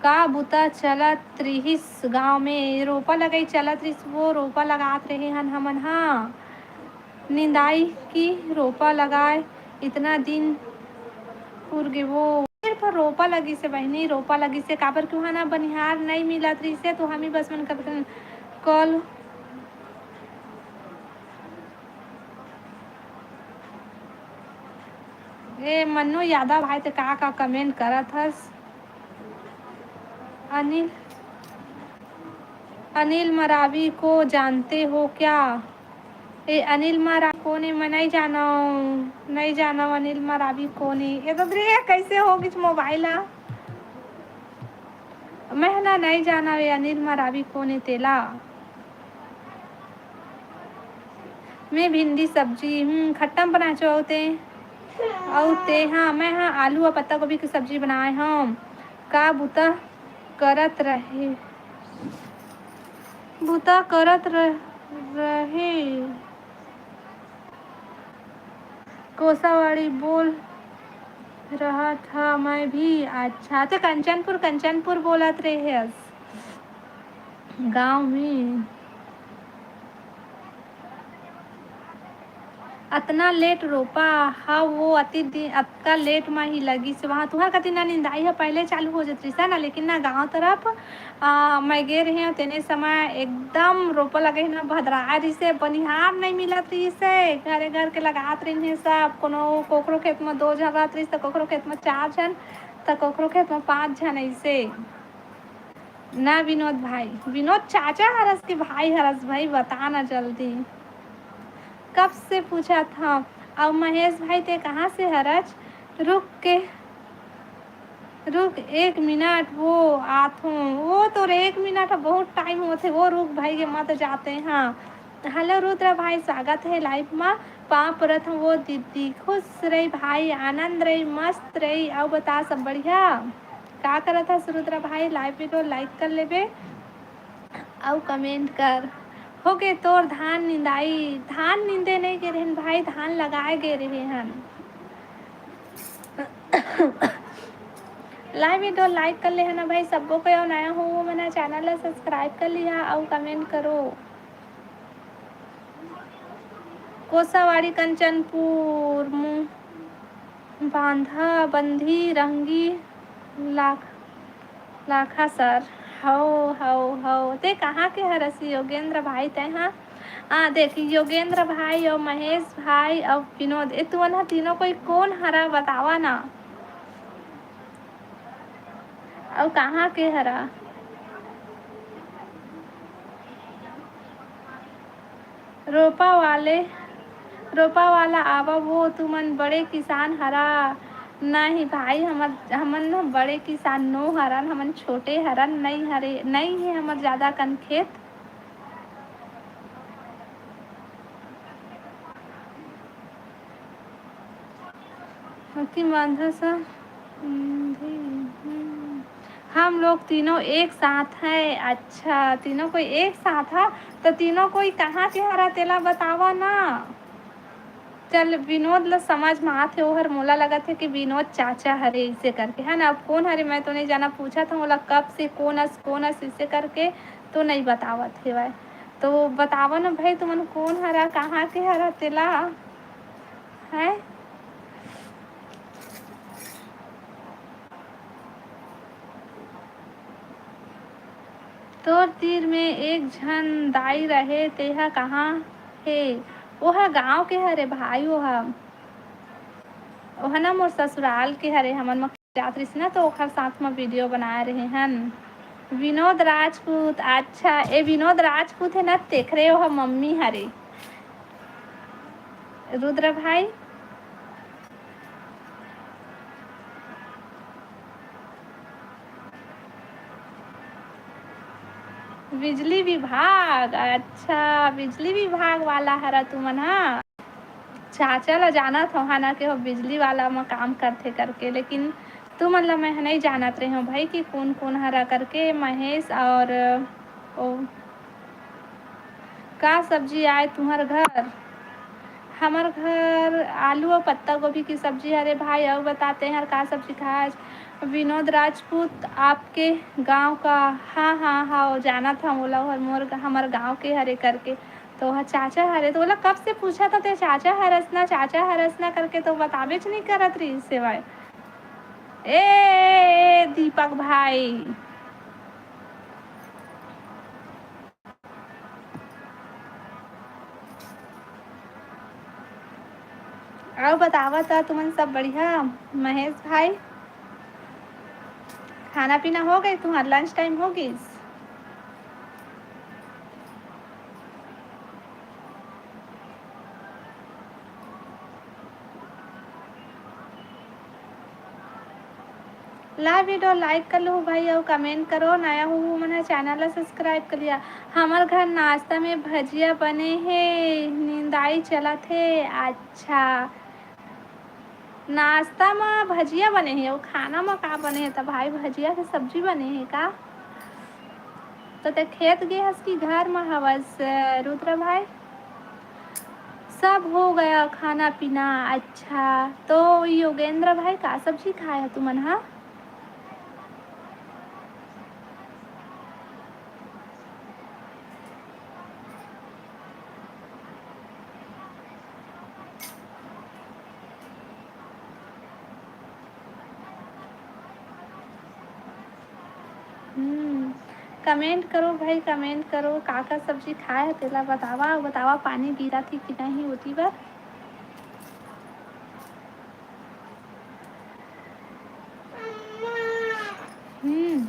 का बुता चलत रहिस गाँव में रोपा लगई चलत रहिस वो रोपा लगात रहे हन हमन हाँ निंदाई की रोपा लगाए इतना दिन पुरगे वो पर रोपा लगी से बहनी रोपा लगी से काबर क्यों है ना बनिहार नहीं मिलत रही से तो हम ही बस मन कर कॉल ए मन्नू यादव भाई तो का कमेंट करत हस अनिल अनिल मरावी को जानते हो क्या ए अनिल मरावी कौन है मैं नहीं जाना अनिल मरावी कौन है ये तो कैसे होगी मोबाइल मैं ना नहीं जाना ये अनिल मरावी कौन है तेला मैं भिंडी सब्जी खट्टा बना चाहते और ते हाँ मैं हाँ आलू और पत्ता गोभी की सब्जी बनाए हम का बुता करत रहे बुता करत रहे कोसावाड़ी बोल रहा था मैं भी अच्छा तो कंचनपुर बोलत रहे गांव में अतना लेट रोपा हाँ वो अति दिन अतका लेट में ही लगी से वहाँ तुहर कति ना निंदाई है पहले चालू हो जाती सा ना लेकिन ना गांव तरफ मैं गे रही हूँ तेने समय एकदम रोपा लगे ना भद्रा रही से बनिहार नहीं मिलत रही से घरे घर के लगात रही है सब कोनो कोकरो खेत में 2 जन रहत रही तो कोकरो खेत में 4 जन तो कोकरो खेत में 5 जन ऐसे ना विनोद भाई, विनोद चाचा हरस के भाई हरस भाई, बता ना जल्दी। कब से पूछा था। अब महेश भाई ते कहाँ से हरच। रुक के, रुक 1 मिनट वो आथो। वो तो 1 मिनट बहुत टाइम होते, वो रुक भाई के मत जाते हैं। हाँ हेलो रुद्र भाई, स्वागत है लाइव में। पाँव परत हूँ वो दीदी, खुश रही भाई, आनंद रही, मस्त रही। अब बता सब बढ़िया। का करा था रुद्र भाई, लाइव वीडियो लाइक कर लेबे और कमेंट कर। हो गए तोर धान निंदाई। धान निंदे नहीं गे रहन भाई, धान लगाए गे रहे हैं। लाइव वीडियो लाइक कर ले है ना भाई, सबको को नया हो वो मैंने चैनल सब्सक्राइब कर लिया और कमेंट करो। कोसावाड़ी कंचनपुर बांधा बंधी रंगी लाख लाखा सर। हो ते कहाँ के हरसी योगेंद्र भाई ते। हाँ देखी योगेंद्र भाई और महेश भाई और विनोद, ये तू ना तीनों कोई कौन हरा बतावा ना। और कहाँ के हरा। रोपा वाले, रोपा वाला आवा वो तुमन बड़े किसान हरा। नहीं भाई, हमर हमन न बड़े किसान नो हरन, हमन छोटे हरन, नहीं हरे नहीं है हमर ज़्यादा कन खेत। कि मांझा सा हम लोग तीनों एक साथ हैं। अच्छा तीनों कोई एक साथ है, तो तीनों कोई कहाँ के हरा तेला बतावा ना। चल विनोद ला समझ में आते, ओहर मोला लगा थे कि विनोद चाचा हरे इसे करके, है ना। अब कौन हरे मैं तो नहीं जाना, पूछा था मोला कब से कौन अस इसे करके, तो नहीं बतावत है भाई। तो बतावा ना भाई, तुमन कौन हरा, कहाँ के हरा तेला है। तोर तीर में एक झन दाई रहे, तेहा कहाँ है। ओहा गाँव के हरे भाई, ओहा ना मोर ससुराल के हरे, हमन मा जात रहिस ना, तो ओखर साथ में वीडियो बना रहे हन। विनोद राजपूत, अच्छा ए विनोद राजपूत है ना, देख रहे हो मम्मी हरे रुद्र भाई। बिजली विभाग, अच्छा बिजली विभाग वाला हरा तुमन। हाँ चाचा ला जाना था वहाँ ना, के हो बिजली वाला में काम करते करके, लेकिन तुम मतलब मैं नहीं जानत रही हूँ भाई कि कौन कौन हरा करके। महेश और ओ, का सब्जी आए तुम्हार घर। हमार घर आलू और पत्ता गोभी की सब्जी। अरे भाई और बताते हैं का सब्जी खाए। विनोद राजपूत आपके गांव का। हाँ जाना था बोला, और मोर हमार गांव के हरे करके। तो वह चाचा हरे, तो बोला कब से पूछा था ते चाचा हरसना करके, तो बताबे नहीं करत रही सेवाए। दीपक भाई, और बतावा था तुमन सब बढ़िया। महेश भाई, खाना पीना हो गई तुम्हारा, लंच टाइम हो गई। लाइव वीडियो लाइक कर लो भाई और कमेंट करो, नया हो मैंने चैनल सब्सक्राइब कर लिया। हमार घर नाश्ता में भजिया बने हैं, निंदाई चला थे। अच्छा नाश्ता में भजिया बने हैं, और खाना में का बने हैं, तो भाई भजिया की सब्जी बने हैं का। तो ते खेत गए हस की घर में हवस रुद्र भाई। सब हो गया खाना पीना। अच्छा तो योगेंद्र भाई का सब्जी खाया तुमन। हाँ कमेंट करो भाई, कमेंट करो का सब्जी खाए तेला बतावा बतावा, पानी गिरा थी कि नहीं होती बार। हम्म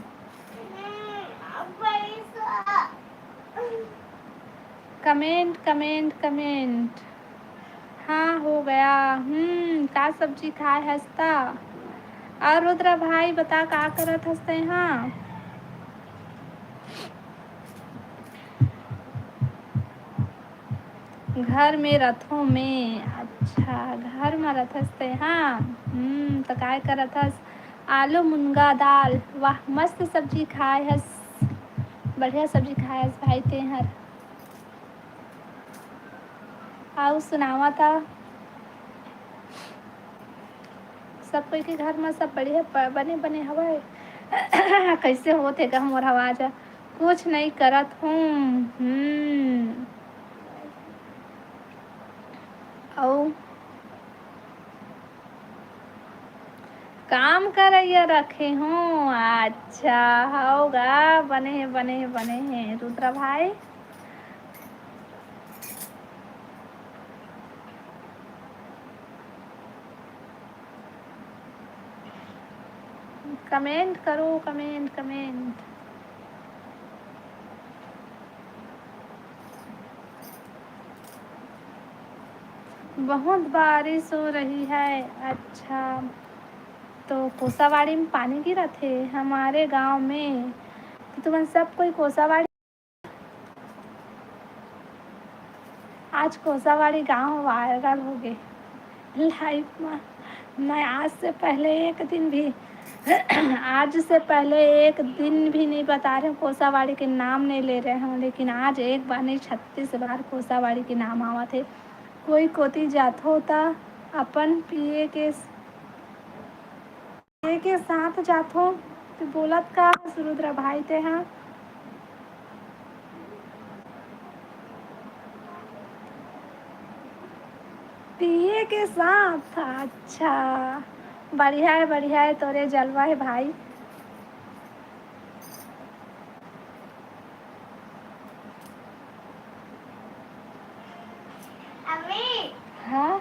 कमेंट कमेंट कमेंट। हाँ हो गया। का सब्जी खाए हंसता। और रुद्रा भाई बता का करत हंसते। हाँ घर में रथों में। अच्छा घर में रथ हंसते। हाँ तो काय करत हस। आलू मुनगा दाल। वाह मस्त सब्जी खाए हस। बढ़िया सब्जी खाए हस भाई ते हर। आओ सुनावा था। सब कोई के घर में सब बढ़िया बने बने हवाए। कैसे होते गा मोर आवाज। कुछ नहीं करत हूँ। औ काम करैया रखे हूँ। अच्छा होगा बने हैं रुद्रा भाई। कमेंट करो कमेंट कमेंट। बहुत बारिश हो रही है। अच्छा तो कोसावाड़ी में पानी गिरा थे हमारे गांव में। तो तुम सब कोई कोसावाड़ी। आज कोसावाड़ी गांव वायरल हो गए लाइव में। मैं आज से पहले एक दिन भी आज से पहले एक दिन भी नहीं बता रहे हूँ कोसावाड़ी के नाम नहीं ले रहे हूँ। लेकिन आज एक बार नहीं 36 बार कोसावाड़ी के नाम आवा थे। कोई कोती जात होता अपन पिए के साथ जात हो। तो बोलत का रुद्र भाई ते हाँ पिए के साथ। अच्छा बढ़िया है तोरे जलवा है भाई। हाँ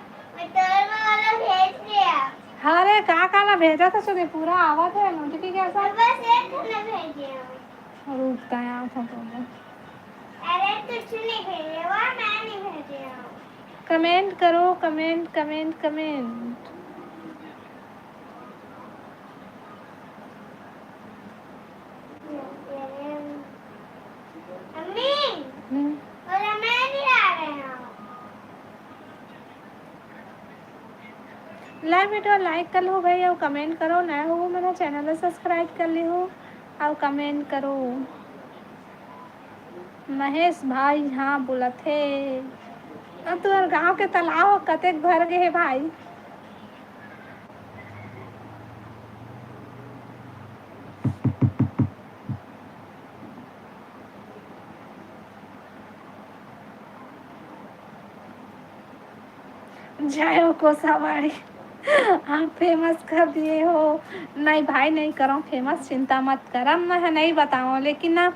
अरे का काला भेजा था सुबह पूरा आवा था नोटिफिकेशन। बस एक ने भेजे रुकता है आप बोलो। अरे कुछ नहीं भेजे वो मैं नहीं भेजे। कमेंट करो comment comment comment. Live video like कर लो भाई और कमेंट करो। नया हो मेरा चैनल सब्सक्राइब कर ली हो और कमेंट करो। महेश भाई हाँ बोला थे। अब तुम्हारे गांव के तालाब कतेक भर गए है भाई। जय हो कोसावाड़ी। आप फेमस कर दिए हो। नहीं भाई नहीं करो फेमस चिंता मत कर। मैं नहीं बताऊँ लेकिन ना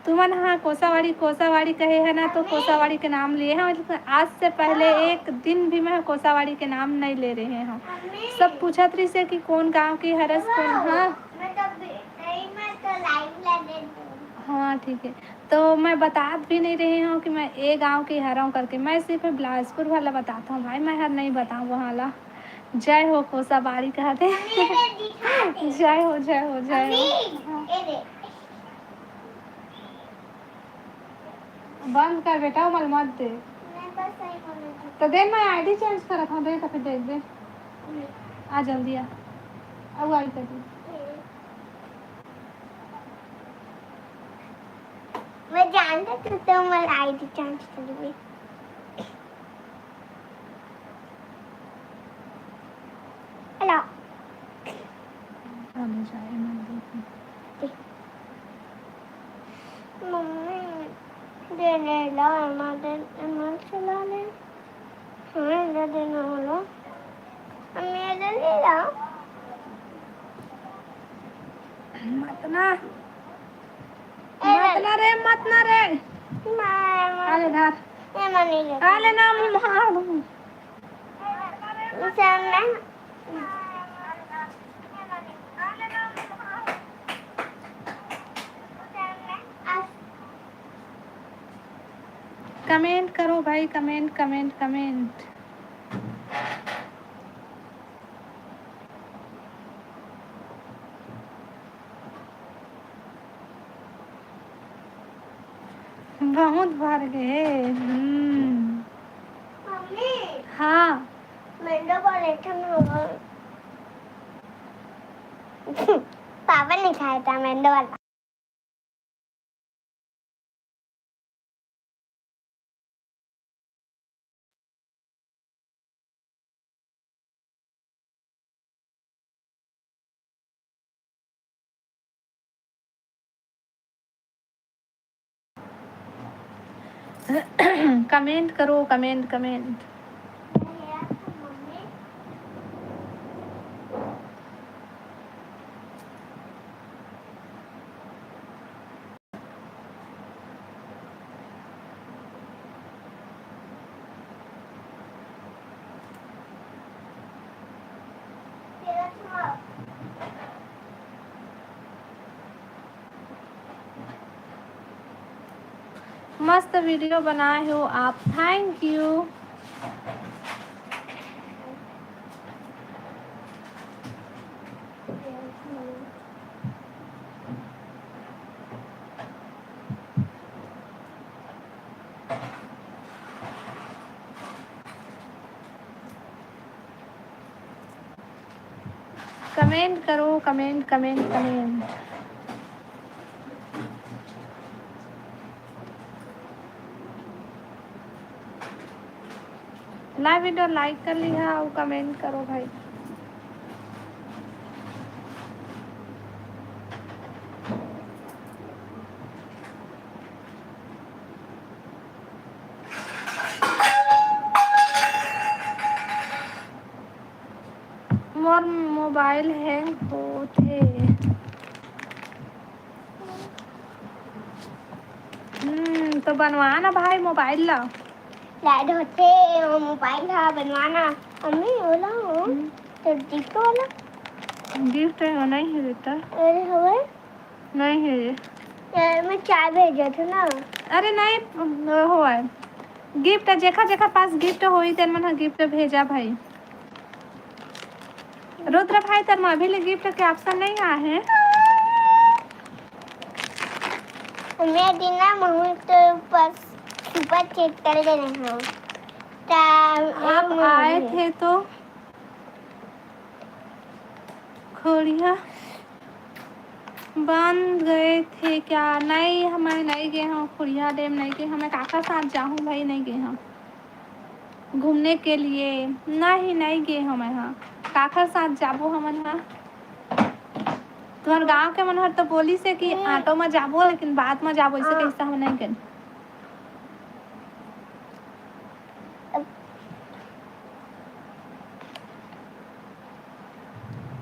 तुमन हाँ कोसावाड़ी कहे है ना तो कोसावाड़ी के नाम लिए हैं। आज से पहले एक दिन भी मैं कोसावाड़ी के नाम नहीं ले रहे हैं। सब पूछत रही से कि कौन गांव की हरस कौन। हाँ ठीक है तो मैं बता भी नहीं रही हूँ कि मैं ए गांव की हर हूँ करके। मैं सिर्फ बिलासपुर वाला बताता हूँ भाई। मैं हर नहीं बताऊँ वो वाला। जय हो कोसावाड़ी कहते। जय हो जय हो जय हो। हाँ। बंद कर बेटा मल मत दे। तो दे मैं आईडी चेंज कर था दे तो फिर देख दे। आ जल्दी आ अब आई कर दी। मैं जानता था तो मैं आईडी चेंज करूँगी। हेलो हम जाए मम्मी दे ले ला मदन चला ले हमें देना होगा हमें ले ला मत ना रे आले धार आले ना मार कमेंट करो भाई, कमेंट कमेंट कमेंट। बहुत भर गए। मम्मी। हाँ। मैंने पापा ने खाया था मैंने वाला। कमेंट करो, कमेंट कमेंट। मस्त वीडियो बनाए हो आप, थैंक यू। कमेंट करो, comment comment comment. Live video like कर लिया और कमेंट करो भाई। मोर मोबाइल हैंग होथे। तो बनवाना भाई मोबाइल ला। लैड होते मोबाइल था बनवाना। मम्मी बोला तो गिफ्ट वाला गिफ्ट नहीं है बेटा। अरे हवे नहीं है ये। यार मैं चाय भेजा था ना। अरे नहीं हो है गिफ्ट जेखा जेखा पास गिफ्ट होई तेन मन गिफ्ट भेजा भाई। रुद्र भाई तर में अभी ले गिफ्ट के ऑप्शन नहीं आए हैं। मैं दिन ना महू तो पर सुपर चेक कर लेना हूँ। आप आए थे तो खोलिया बंद गए थे क्या? नहीं हमें नहीं गए हम खुड़िया डैम नहीं गए, हमें काका साथ जाऊँ भाई नहीं गए हम घूमने के लिए। नहीं गए हम यहाँ काका साथ जाबो हम यहाँ। तुम्हारे गांव के मनोहर तो बोली से कि ऑटो में जाबो लेकिन बाद में जाबो इसे कैसा हम नहीं गए।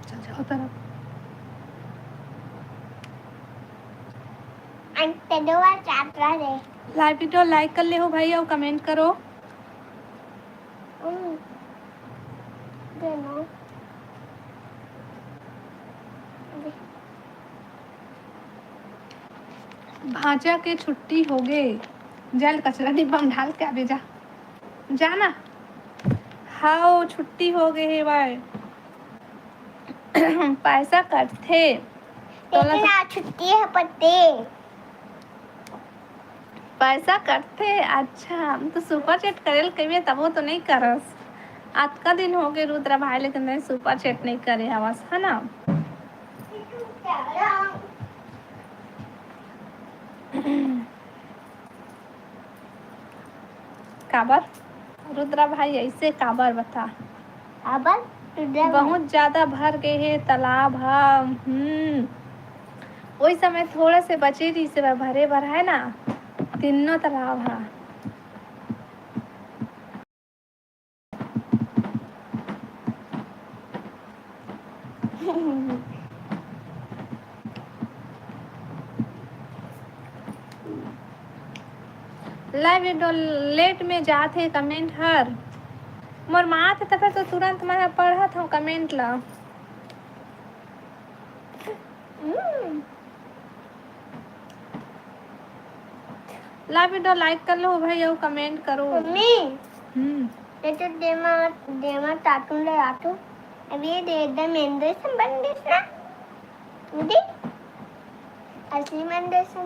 चल जाओ तरफ। लाइव वीडियो लाइक कर ले हो भाई और कमेंट करो। भांजा के छुट्टी हो गए, जल कचरा डिब्बा में ढाल के भेजा जाना। हाँ छुट्टी हो गई है भाई। पैसा कटते तो छुट्टी है पत्ते पैसा कटते। अच्छा तो सुपर चैट करेल कभी तब वो तो नहीं करस। आज का दिन हो गए रुद्रा भाई लेकिन नहीं सुपर चैट नहीं करे हवस है ना। काबर रुद्रा भाई ऐसे काबर बता। बहुत ज्यादा भर गए है तालाब है। वही समय थोड़े से बचे रही से भरे भर है ना तीनों तालाब है। लाइव वीडियो लेट में जाते कमेंट हर मोर माँ थे तब तो तुरंत मैं पढ़ा था कमेंट ला। ला वीडियो लाइक कर लो भाई और कमेंट करो। मम्मी हम्म ये तो देमा तातुंडे आटो अभी दे दे मेंदेशन बंदेशना मुझे असली मेंदेशन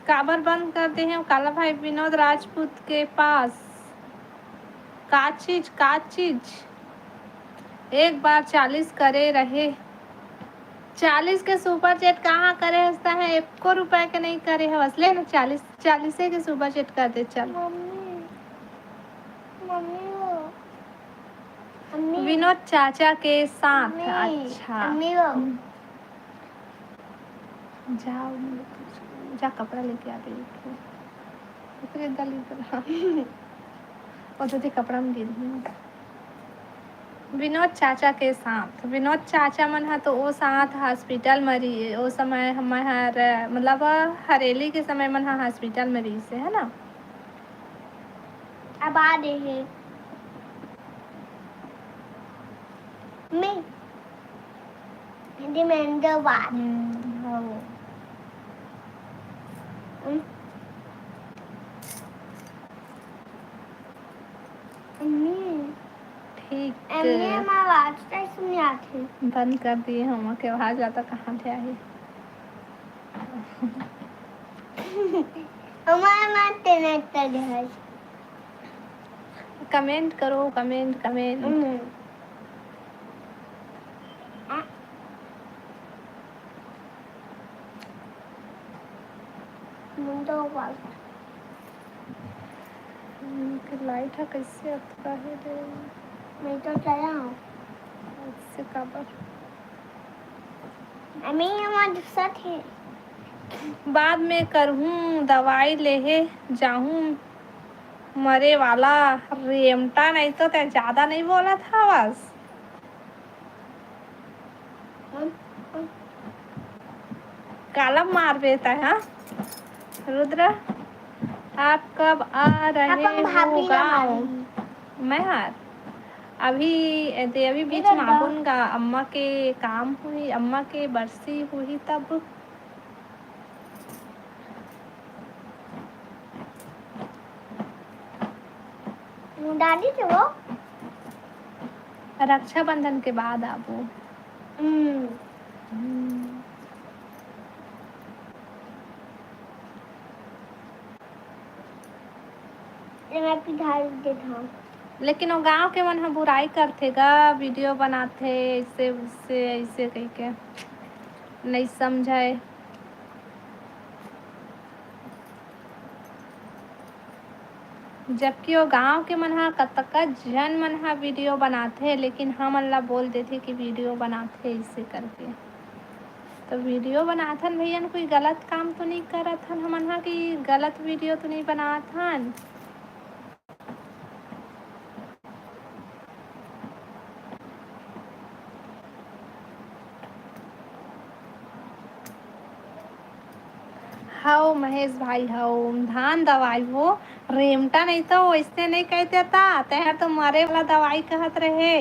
काबर बंद करते हैं काला भाई विनोद राजपूत के पास। का चीज एक बार 40 करे रहे 40 के सुपर चैट कहाँ करे हंसता है 1 रुपए के नहीं करे है बस ले ना 40 के सुपर चैट कर दे चल। मम्मी वो मम्मी विनोद चाचा के साथ। मम्मी, अच्छा मम्मी वो जाओ जा कपड़ा लेके आ गई गली पर और तो कपड़ा में गिर विनोद चाचा के साथ विनोद चाचा मन हा तो वो साथ हॉस्पिटल में रही वो समय हमार मतलब हरेली के समय मन हा हॉस्पिटल में रही से है ना। अब आ रहे हैं मैं मेंदो बात हाँ ठीक आवाज सुनी आती बंद कर दिए हम के आवाज आता कहाँ थे आई हमारा मारते नहीं कमेंट करो कमेंट मुंडो बात लाइट है कैसे आता है रे मैं तो चला हूँ इससे काबर मैं हमारा दूसरा थे बाद में करहूँ दवाई लेहे जाहूँ मरे वाला रेमटा नहीं तो ते ज्यादा नहीं बोला था बस काला मार देता है हाँ रुद्र आप कब आ रहे हो गाँव मैं यार अभी बीच में आऊंगा अम्मा के काम हुई अम्मा के बरसी हुई तब दादी थे वो रक्षाबंधन के बाद आबो मैं पिघाल देता लेकिन वो गांव के मन बुराई करते गा वीडियो बनाते ऐसे उससे ऐसे कह के नहीं समझाए जबकि वो गांव के मन कतका जन मन वीडियो बनाते लेकिन हम अल्लाह बोल देते कि वीडियो बनाते इससे करके तो वीडियो बनाथन भैया कोई गलत काम तो नहीं करत हन हमन कि गलत वीडियो तो नहीं बनाथन हाओ महेश भाई हाओ धान दवाई हो रेमटा नहीं तो वैसे नहीं कहते था तेहर तो मरे वाला दवाई कहत रहे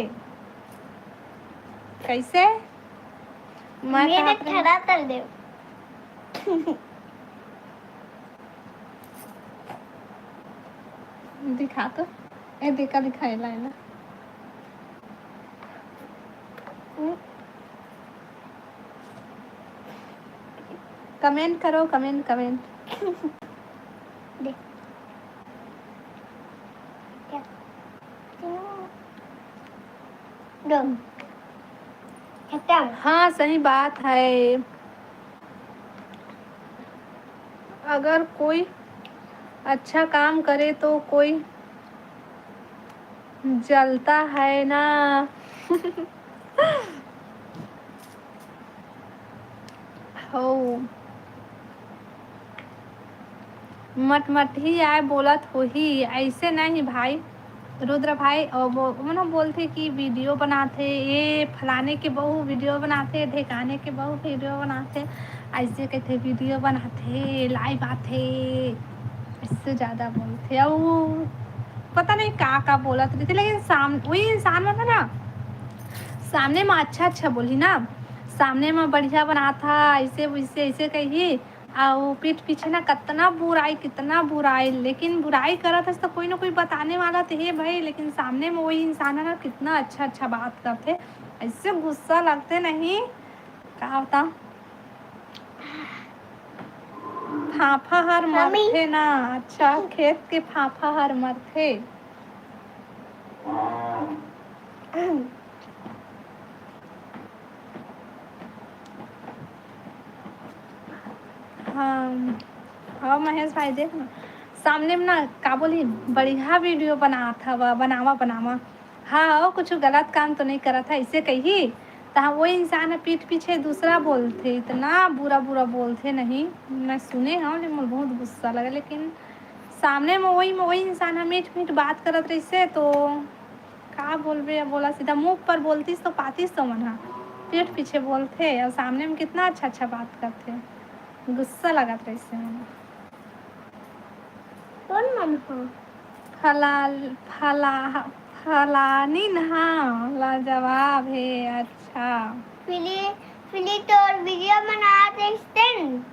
कैसे मेरे खड़ा कर दे दिखा तो ए देखा दिखाएला है ना कमेंट करो कमेंट देख क्या दो हाँ सही बात है अगर कोई अच्छा काम करे तो कोई जलता है ना हो मट ही आए बोलत हो ही ऐसे नहीं भाई रुद्र भाई और वो बोलते कि वीडियो बनाते ये फलाने के बहू वीडियो बनाते ढेकाने के बहू वीडियो बनाते ऐसे कहते वीडियो बनाते लाइव आते इससे ज़्यादा बोलते और पता नहीं का बोलत रहते लेकिन वही इंसान में था ना सामने में अच्छा बोली ना सामने में बढ़िया बना था, ऐसे वैसे ऐसे कही और पीठ पीछे ना कितना बुराई, लेकिन बुराई करा था तो कोई ना कोई बताने वाला तो है भाई, लेकिन सामने में वही इंसान है ना कितना अच्छा अच्छा बात करते, ऐसे गुस्सा लगते नहीं का होता। फाफा हर मम्मी। मरथे ना, अच्छा खेत के फाफा हर मरथे। हाँ हाँ महेश भाई देख ना, सामने में ना का बोली बढ़िया वीडियो बना था वह, बनावा। हाँ और कुछ गलत काम तो नहीं करा था ऐसे कही, तो वो इंसान है पीठ पीछे दूसरा बोलते, इतना बुरा बोलते नहीं, मैं सुने हाँ लेकिन मुझे बहुत गुस्सा लगा, लेकिन सामने में वही इंसान है मीठ बात करत रही तो का बोलबे, बोला सीधा मुँह पर बोलतीस तो पातीस तो मना, पीठ पीछे बोलते और सामने में कितना अच्छा अच्छा बात करते, गुस्सा लगा था इससे मैंने। कौन मन हो? फलाल फला फलानी हाँ लाजवाब है, अच्छा फिली फिली तो वीडियो बना देखते हैं।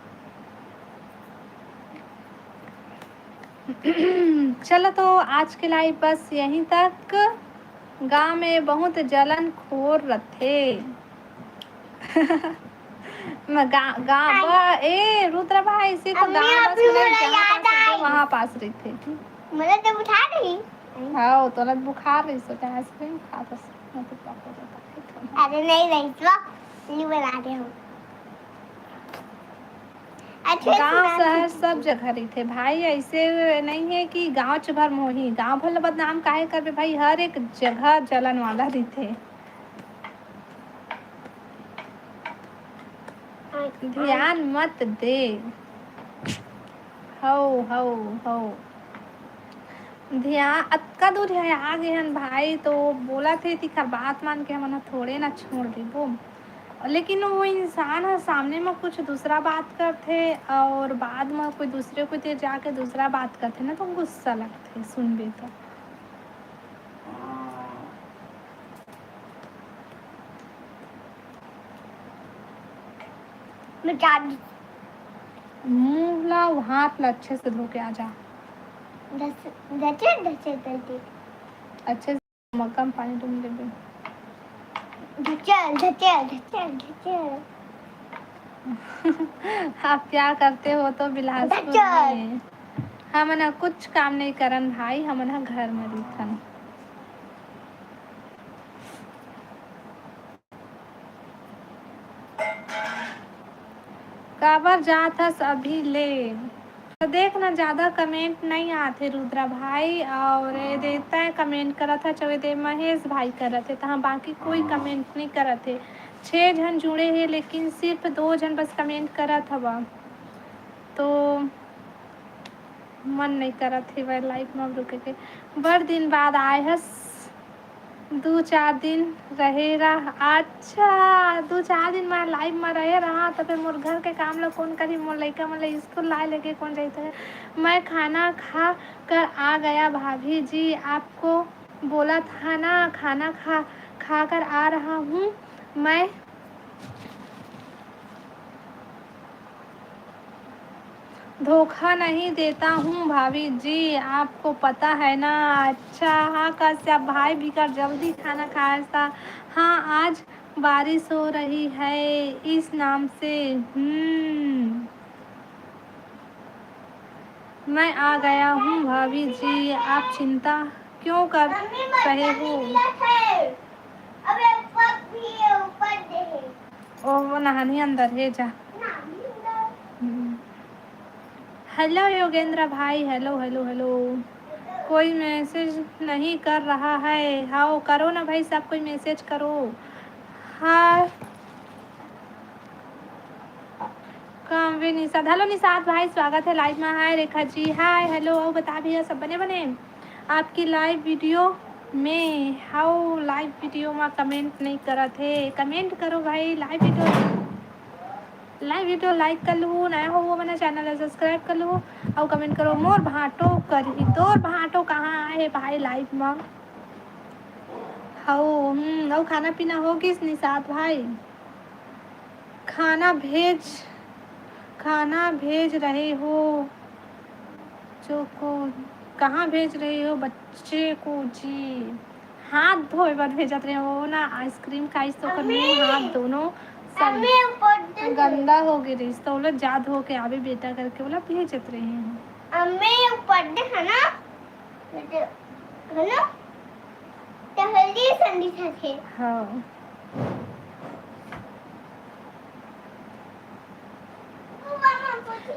चलो तो आज के लाइव बस यहीं तक। गांव में बहुत जलन खोर रथे। गाँव ए रुद्र भाई से तो अम्मी गाँव अभी बस मुझे जहाँ याद पास आई। वहाँ पास रही थे। मुझे तो उठा रही। हाँ तो बुखार रही सो आइसक्रीम खा तो अरे नहीं तो नहीं बना रही हूँ। गांव शहर सब जगह रही थे भाई, ऐसे नहीं है कि गांव च भर मोही, गांव भर बदनाम काहे करबे भाई, हर एक जगह जलन वाला रही थे। ध्यान मत दे। हो ध्यान अतका दूर है आ गए हन भाई, तो बोला थे तिखर बात मान के हम थोड़े ना छोड़ देबो, लेकिन वो इंसान है सामने में कुछ दूसरा बात करते और बाद में कोई दूसरे को ते जाके दूसरा बात करते ना तो गुस्सा लगते सुनबे तो। मुंह ला हाथ ला अच्छे से धो के आ जा, अच्छे से मक्कम पानी तुम ले दे। आप क्या करते हो तो बिलासपुर में? हम ना कुछ काम नहीं करन भाई, हम ना घर में रखन। काबर जात हस अभी ले, तो देखना ज़्यादा कमेंट नहीं आते रुद्रा भाई, और ये देता है कमेंट करा था चवे दे महेश भाई करा थे, तो हाँ बाकी कोई कमेंट नहीं करा थे। 6 जन जुड़े हैं लेकिन सिर्फ 2 जन बस कमेंट करा था वह, तो मन नहीं करा थे वह लाइफ में रुके के। बड़ दिन बाद आए हस, 2-4 दिन रहे रहा, अच्छा 2-4 दिन मैं लाइव में रहे रहा, तो फिर मोर घर के काम लोग कौन करी, मोर लड़का मतलब स्कूल लाए लेके कौन जाते है। मैं खाना खा कर आ गया भाभी जी, आपको बोला था ना खाना खा कर आ रहा हूँ मैं। धोखा नहीं देता हूँ भाभी जी, आपको पता है ना। अच्छा हाँ कश्यप भाई बिकर जल्दी खाना खाया था। हाँ आज बारिश हो रही है इस नाम से। मैं आ गया हूँ भाभी जी, आप चिंता क्यों कर रहे हो? ओह नहानी अंदर है जा। हेलो योगेंद्र भाई, हेलो हेलो हेलो। कोई मैसेज नहीं कर रहा है, हाँ करो ना भाई, सब कोई मैसेज करो। हाँ कम भी निषाद, हेलो निषाद भाई स्वागत है लाइव में। हाय रेखा जी हाय हेलो, और बता भी सब बने आपकी लाइव वीडियो में, हाउ लाइव वीडियो में कमेंट नहीं करा थे, कमेंट करो भाई। लाइव वीडियो लाइक कर लूँ, नया हो वो मैंने चैनल सब्सक्राइब कर लूँ और कमेंट करो। मोर भाटो करी तोर भाटो कहाँ आए भाई लाइव में हो। और खाना पीना हो किस निषाद भाई? खाना भेज रहे हो जो को कहाँ भेज रहे हो बच्चे को जी? हाथ धोए बर भेजत रहे हो ना, आइसक्रीम खाइस तो ओकर मुंह हाथ दोनों सब गंदा हो गई रही, तो बोला जा धो के आवे बेटा करके बोला भेजत रहे हैं। ऊपर दे है ना तो हेल्दी संदेश है। हाँ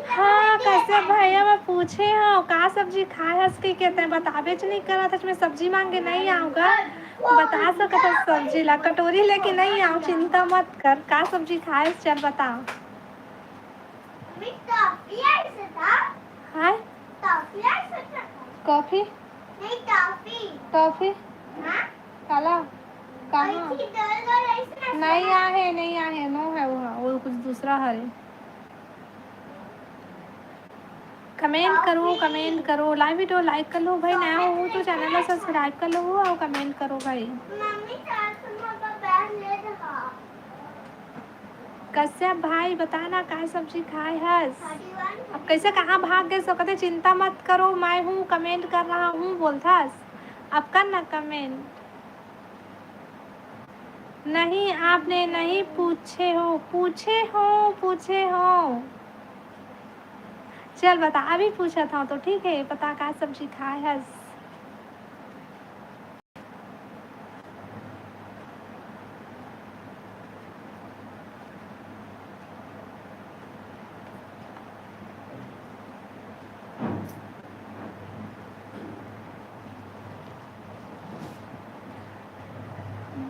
हाँ कैसे भैया मैं पूछे हो का सब्जी खाए हस के कहते हैं बताबे नहीं करा था, मैं सब्जी मांगे नहीं आऊँगा, बता सकता सब्जी ला कटोरी लेके नहीं आऊँ, चिंता मत कर का सब्जी खाए चल बता। हाय कॉफी नहीं टॉफी काला कहाँ नहीं आहे नो है वो कुछ दूसरा है। कमेंट करो लाइव वीडियो लाइक कर लो भाई, नया हो तो चैनल को सब्सक्राइब कर लो और कमेंट करो भाई। कश्यप भाई बताना का सब्जी खाए हस, अब कैसे कहाँ भाग गए, सो कहते चिंता मत करो मैं हूँ कमेंट कर रहा हूँ बोलता हस, अब कर ना कमेंट। नहीं आपने नहीं पूछे हो चल बता, अभी पूछा था तो ठीक है पता का सब्जी खाए हस।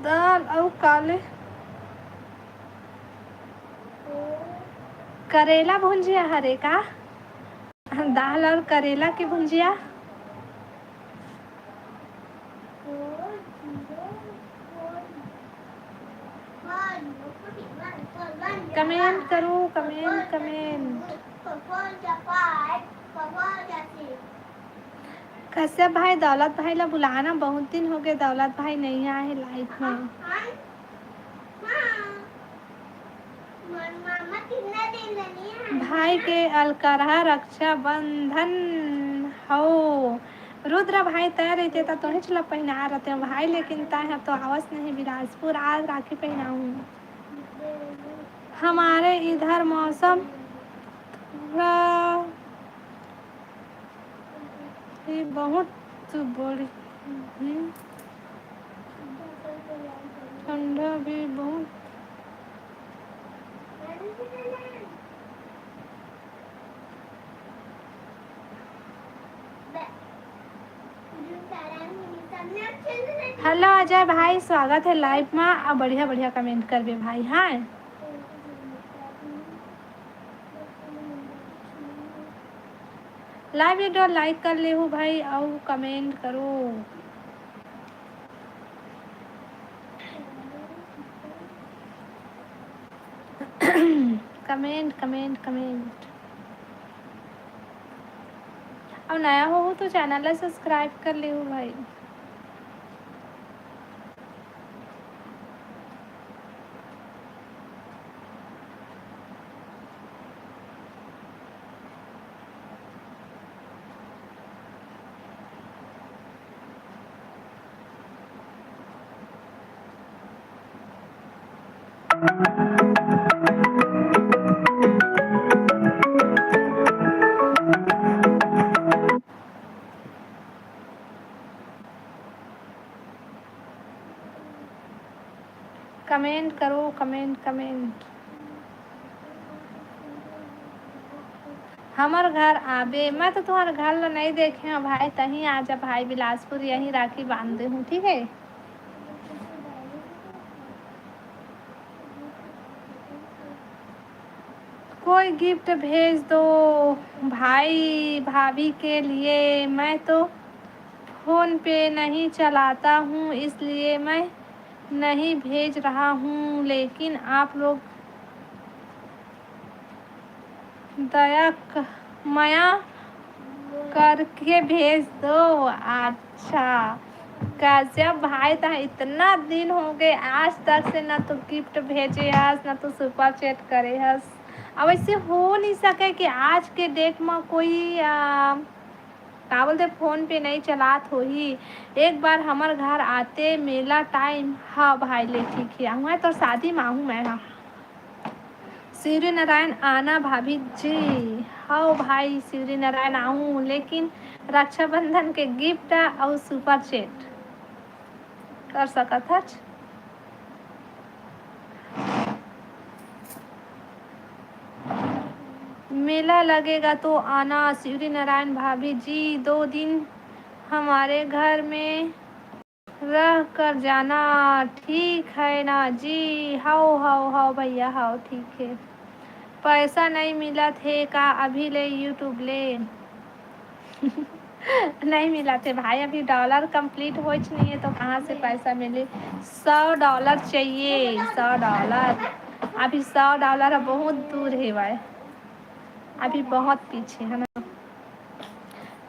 दाल और काले करेला भुंजिया हरे का दाल और करेला की भुंजिया। कमेंट करो कमेंट। कश्यप भाई दौलत भाई ला बुलाना, बहुत दिन हो गए दौलत भाई नहीं आए लाइफ में। भाई के अलकरहा रक्षा बंधन हो रुद्र भाई तय रहते तो तुम्हें चला पहना रहते हैं भाई, लेकिन तय तो आवास नहीं बिलासपुर आज राखी पहनाऊँ। हमारे इधर मौसम बहुत बड़ी ठंडा भी बहुत। हेलो अजय भाई स्वागत है लाइव में, अब बढ़िया बढ़िया कमेंट कर बे भाई। हाँ लाइव वीडियो लाइक कर ले हो भाई और कमेंट करो। कमेंट अब नया हो तो चैनल सब्सक्राइब कर ले हो भाई। कमेंट करो कमेंट। हमार घर आबे, मैं तो तुम्हारे घर नहीं देखे हूँ भाई, तहीं आ जा भाई बिलासपुर यहीं राखी बांध दे हूँ ठीक है। कोई गिफ्ट भेज दो भाई भाभी के लिए, मैं तो फ़ोन पे नहीं चलाता हूँ इसलिए मैं नहीं भेज रहा हूँ, लेकिन आप लोग माया करके भेज दो। अच्छा कश्यप भाई तो इतना दिन हो गए आज तक से ना तो गिफ्ट भेजे हस ना तो सुपर चैट करे हस। अब ऐसे हो नहीं सके कि आज के डेट में कोई का बोलते फोन पे नहीं चलात हो ही। एक बार हमार घर आते मेला टाइम। हाँ भाई ले ठीक है आऊँ तो शादी में आऊँ मैं। हाँ सूर्य नारायण आना भाभी जी। हाँ भाई सूर्य नारायण आऊँ लेकिन रक्षाबंधन के गिफ्ट और सुपर चैट कर सकत हच। मेला लगेगा तो आना सूर्य नारायण भाभी जी। 2 दिन हमारे घर में रह कर जाना ठीक है ना जी। हाओ हाओ हाओ भैया हाओ ठीक है। पैसा नहीं मिला थे का अभी ले यूट्यूब ले नहीं मिला थे भाई अभी डॉलर कंप्लीट हो नहीं है तो कहाँ से पैसा मिले। $100 चाहिए $100। अभी $100 बहुत दूर है भाई अभी बहुत पीछे है ना।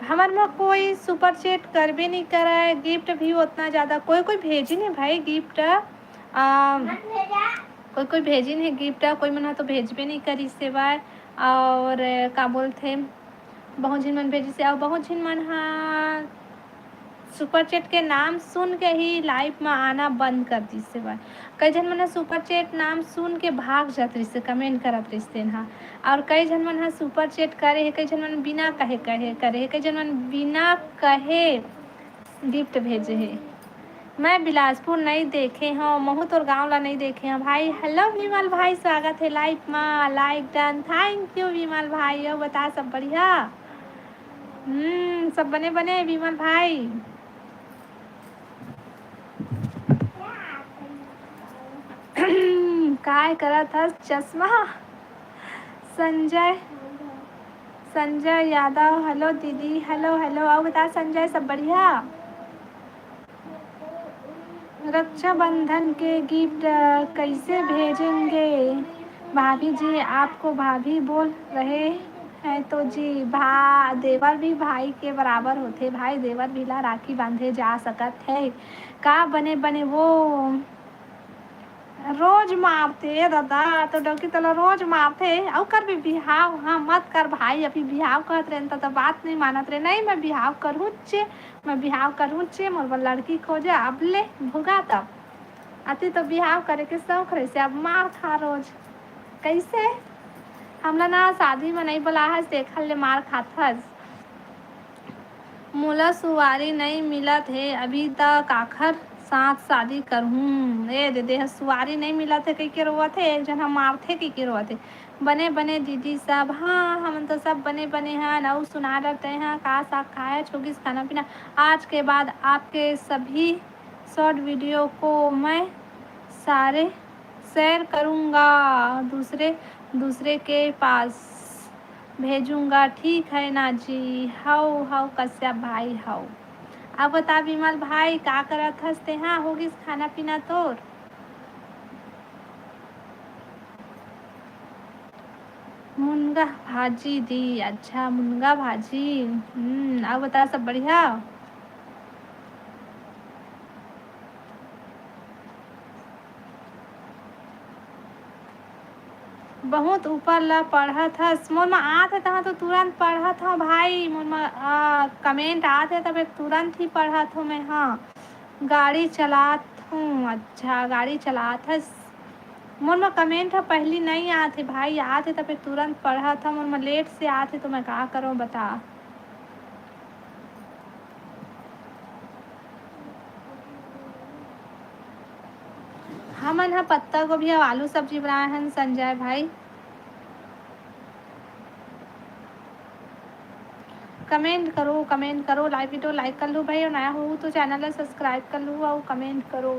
हमारे में कोई सुपर चैट कर भी नहीं करा है गिफ्ट भी उतना ज़्यादा कोई कोई भेजी नहीं भाई गिफ्ट कोई कोई भेजी नहीं गिफ्ट कोई मना तो भेज भी नहीं करी से बाय। और का बोलते बहुत झिन मन भेजी से और बहुत झिन मन हाँ सुपर चैट के नाम सुन के ही लाइव में आना बंद कर दी से बाय। कई जन मन सुपर चैट नाम सुन के भाग जात रही से कमेंट करत रही हाँ। और कई जन मन हाँ सुपर चैट करे है कई जन मन बिना कहे कहे करे है कई जन मन बिना कहे गिफ्ट भेजे है। मैं बिलासपुर नहीं देखे हूँ महूत और गाँव ला नहीं देखे हैं भाई। हेलो विमल भाई स्वागत है लाइव में लाइक डन थैंक यू विमल भाई। और बता सब बढ़िया सब बने बने विमल भाई। काय करत हस चश्मा संजय संजय यादव। हेलो दीदी हेलो हेलो। और बता संजय सब बढ़िया। रक्षाबंधन के गिफ्ट कैसे भेजेंगे भाभी जी आपको भाभी बोल रहे हैं तो जी देवर भी भाई के बराबर होते भाई देवर भी ला राखी बांधे जा सकत है का बने बने वो रोज मारते दादा तो डोकी तला रोज मारते और कर भी बिहाव। हाँ मत कर भाई अभी बिहाव करत रहे तो बात नहीं मानत रहे। नहीं मैं बिहाव करूँ चे मैं बिहाव करूँ चे मोर लड़की खोजे अब ले भुगा तब अति तो बिहाव करे के शौक रहे से अब मार खा रोज कैसे हमला ना शादी में नहीं बोला है देखल ले मार खाथस। मोला सुवारी नहीं मिला थे अभी तक आखिर साथ शादी करहूँ। ए दे सुवारी नहीं मिला थे कई के रोआ थे एक जन हम मार थे कई के रोआ थे बने बने दीदी सब। हाँ हम तो सब बने बने हैं और सुना रहते हैं का साग खाया छोगिस खाना पीना। आज के बाद आपके सभी शॉर्ट वीडियो को मैं सारे शेयर करूँगा दूसरे दूसरे के पास भेजूँगा ठीक है ना जी। हाउ हाउ कश्यप भाई हाउ। अब बता विमल भाई का करत हंसते हाँ होगी खाना पीना तोर। मुनगा भाजी दी अच्छा मुनगा भाजी। अब बता सब बढ़िया। बहुत ऊपर ला पढ़त हस मोर में आत है तहाँ तो तुरंत पढ़त हूँ भाई मोर में कमेंट आते है तब तुरंत ही पढ़त हूँ मैं। हाँ गाड़ी चलात हूँ अच्छा गाड़ी चलात हस मोर में कमेंट है पहली नहीं आते भाई आते तब तुरंत पढ़त हूँ मोर में लेट से आते तो मैं क्या करूँ बता। हमन हा पत्ता गोभी और आलू सब्जी बनाए हैं संजय भाई। कमेंट करो लाइक वीडियो लाइक कर लो भाई और नया हो तो चैनल सब्सक्राइब कर लो और कमेंट करो।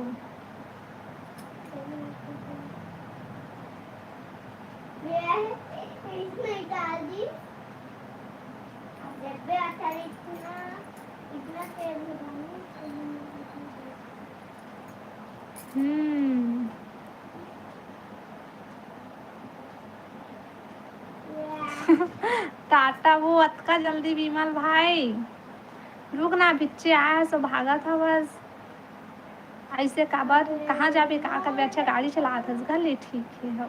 इसमें डाल दी जब भी अच्छा इतना इतना तेल टाटा वो अतका जल्दी विमल भाई रुकना बिच्चे आया सो भागा था बस। ऐसे काबर कहाँ जाबे का करबे? अच्छा गाड़ी चलात हस घर ले ठीक है हो।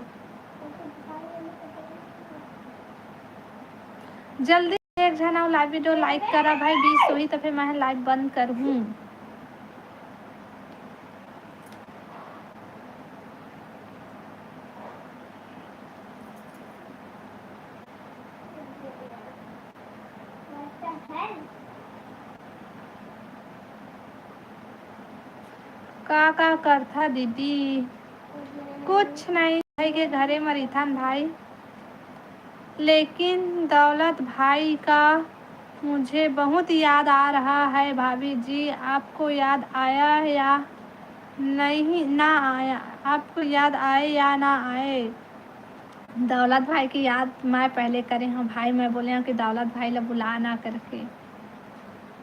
जल्दी एक झन अउ लाइव वीडियो लाइक करा भाई 20 होही तो फिर मैं लाइव बंद कर हूँ। का करथा दीदी? कुछ नहीं भाई के घरे में रहीथन भाई, लेकिन दौलत भाई का मुझे बहुत याद आ रहा है। भाभी जी आपको याद आया या नहीं? ना आया? आपको याद आए या ना आए? दौलत भाई की याद मैं पहले करे हूँ भाई, मैं बोले हूँ कि दौलत भाई ला बुला ना करके।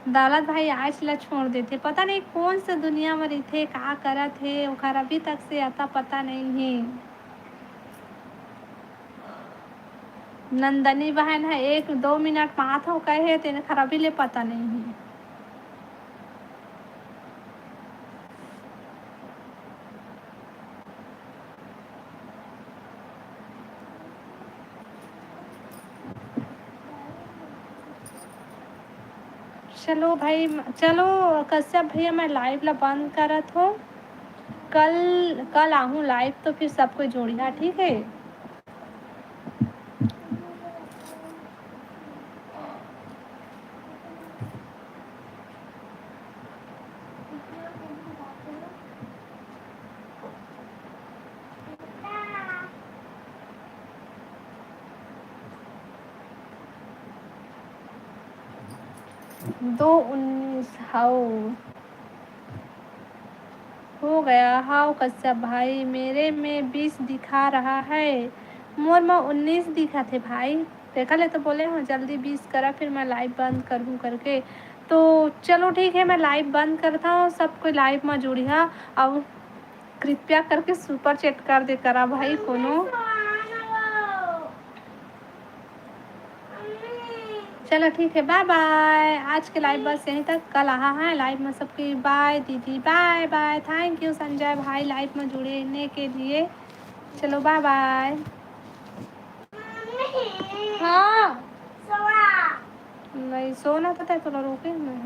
दौलत भाई आज ला छोड़ देते, पता नहीं कौन सा दुनिया में रहते, का करत है ओकर अभी तक से अता पता नहीं है। नंदनी बहन है 1-2 मिनट माथ हो कहे तेने खराबी ले पता नहीं है। चलो भाई, चलो कश्यप भैया मैं लाइव ला बंद करत हूँ। कल आहूँ लाइव तो फिर सबको जोड़िया ठीक है। दो 19 हो गया। हाउ कश्यप भाई मेरे में 20 दिखा रहा है, मोर में 19 दिखा थे भाई। देखा ले तो बोले हो जल्दी 20 करा फिर मैं लाइव बंद करूँ करके। तो चलो ठीक है मैं लाइव बंद करता हूँ, सबको लाइव में जुड़िया और कृपया करके सुपर चैट कर दे करा भाई कोनो। चलो ठीक है बाय बाय। आज के लाइव बस यहीं तक, कल आहा है लाइव में सबकी बाय दीदी, bye bye. Thank you Sanjay भाई लाइव में जुड़ने के लिए। चलो बाय बाय। हाँ नहीं सोना तो रोके मैं